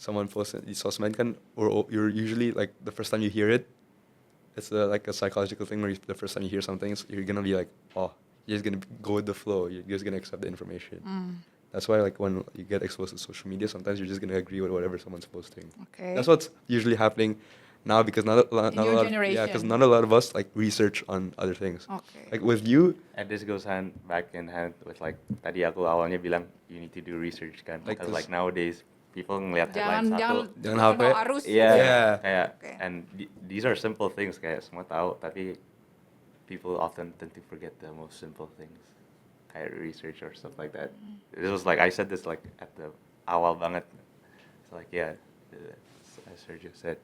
someone posts di sosmed kan, or you're usually like the first time you hear it, it's like a psychological thing where the first time you hear something, you're gonna be like, oh, you're just gonna go with the flow. You're just gonna accept the information. That's why like when you get exposed to social media, sometimes you're just gonna agree with whatever someone's posting. Okay. That's what's usually happening now because not a lot your of, generation. not a lot of us like research on other things. Okay. Like with you, And this goes back in hand with like tadi aku awalnya bilang you need to do research kan. Like Because this- like nowadays people ngelihat jangan headline jangan satu. Jangan bawa HP. arus. Iya, Yeah. kayak Okay. and these are simple things kayak semua tahu tapi people often tend to forget the most simple things kayak research or stuff like that. This was like I said this like at the awal banget. It's like as Sergio said,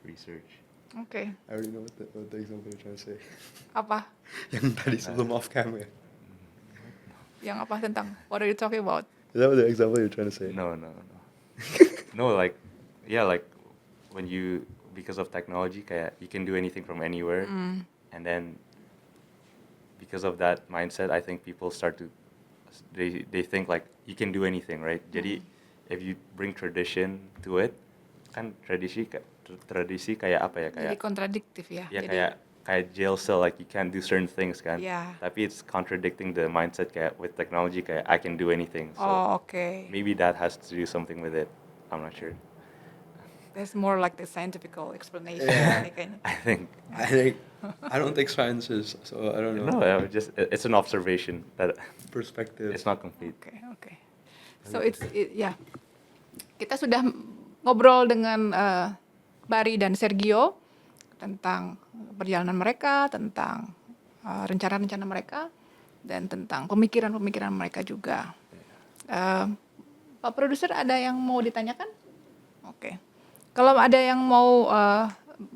research. Oke. I already know what the example you're trying to say. Apa? Yang tadi sebelum off cam ya. Yang apa tentang? What are you talking about? Is that what the example you're trying to say? No. No, like, yeah, like when you, because of technology, kayak you can do anything from anywhere, and then because of that mindset, I think people start to, they think like you can do anything, right? Jadi if you bring tradition to it, kan tradisi kayak apa ya, kayak Jadi kontradiktif ya. ya Jadi, kayak jail cell, like you can't do certain things kan. Yeah. Tapi it's contradicting the mindset kayak with technology kayak I can do anything. So oh, oke. maybe that has to do something with it. I'm not sure. That's more like the scientific explanation. Yeah. Ini kayaknya. I don't think science is, so I don't know. No, it's an observation that Perspective. it's not complete. Oke. So ya. Kita sudah ngobrol dengan Bari dan Sergio tentang perjalanan mereka, tentang rencana-rencana mereka, dan tentang pemikiran-pemikiran mereka juga. Pak Produser, ada yang mau ditanyakan? Oke. Kalau ada yang mau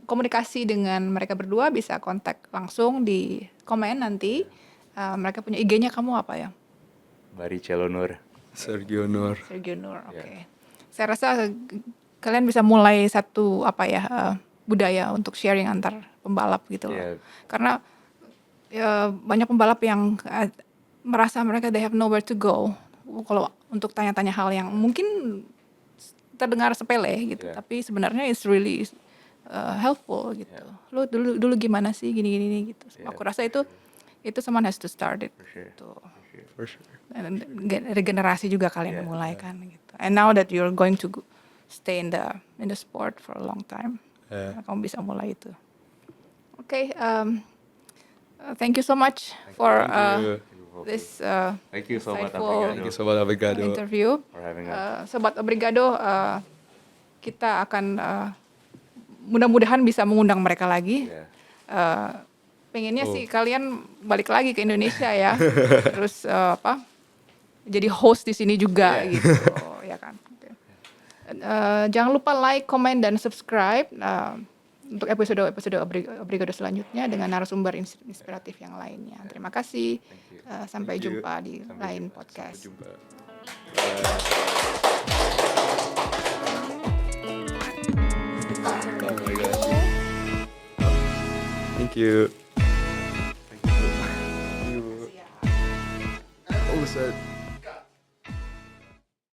komunikasi dengan mereka berdua, bisa kontak langsung di komen nanti. Mereka punya IG-nya kamu apa ya? Bari Celonur. Sergio Nur. Sergio Nur, oke. Yeah. Saya rasa kalian bisa mulai satu budaya untuk sharing antar pembalap gitu loh. Yeah. Karena banyak pembalap yang merasa mereka they have nowhere to go. Kalau untuk tanya-tanya hal yang mungkin terdengar sepele gitu, Yeah. tapi sebenarnya it's really helpful gitu. Yeah. Lo dulu gimana sih gini gitu. Yeah. Aku rasa itu someone has to start it. For sure. Gitu. For sure. Dan regenerasi juga kalian Yeah, mulai kan gitu. And now that you're going to stay in the sport for a long time, kamu bisa mulai itu. Oke, thank you so much for you. this Thank you so much, insightful Thank you so much, Obrigado. interview. for having us. Sobat Obrigado, kita akan mudah-mudahan bisa mengundang mereka lagi. Yeah. Pengennya sih kalian balik lagi ke Indonesia ya, terus jadi host di sini juga gitu, ya kan. Okay. Jangan lupa like, comment, dan subscribe untuk episode Obrigado selanjutnya dengan narasumber inspiratif yang lainnya. Terima kasih. Sampai Thank you. jumpa di lain Sampai podcast. jumpa. Oh my gosh. Thank you. Thank you. Oh, set.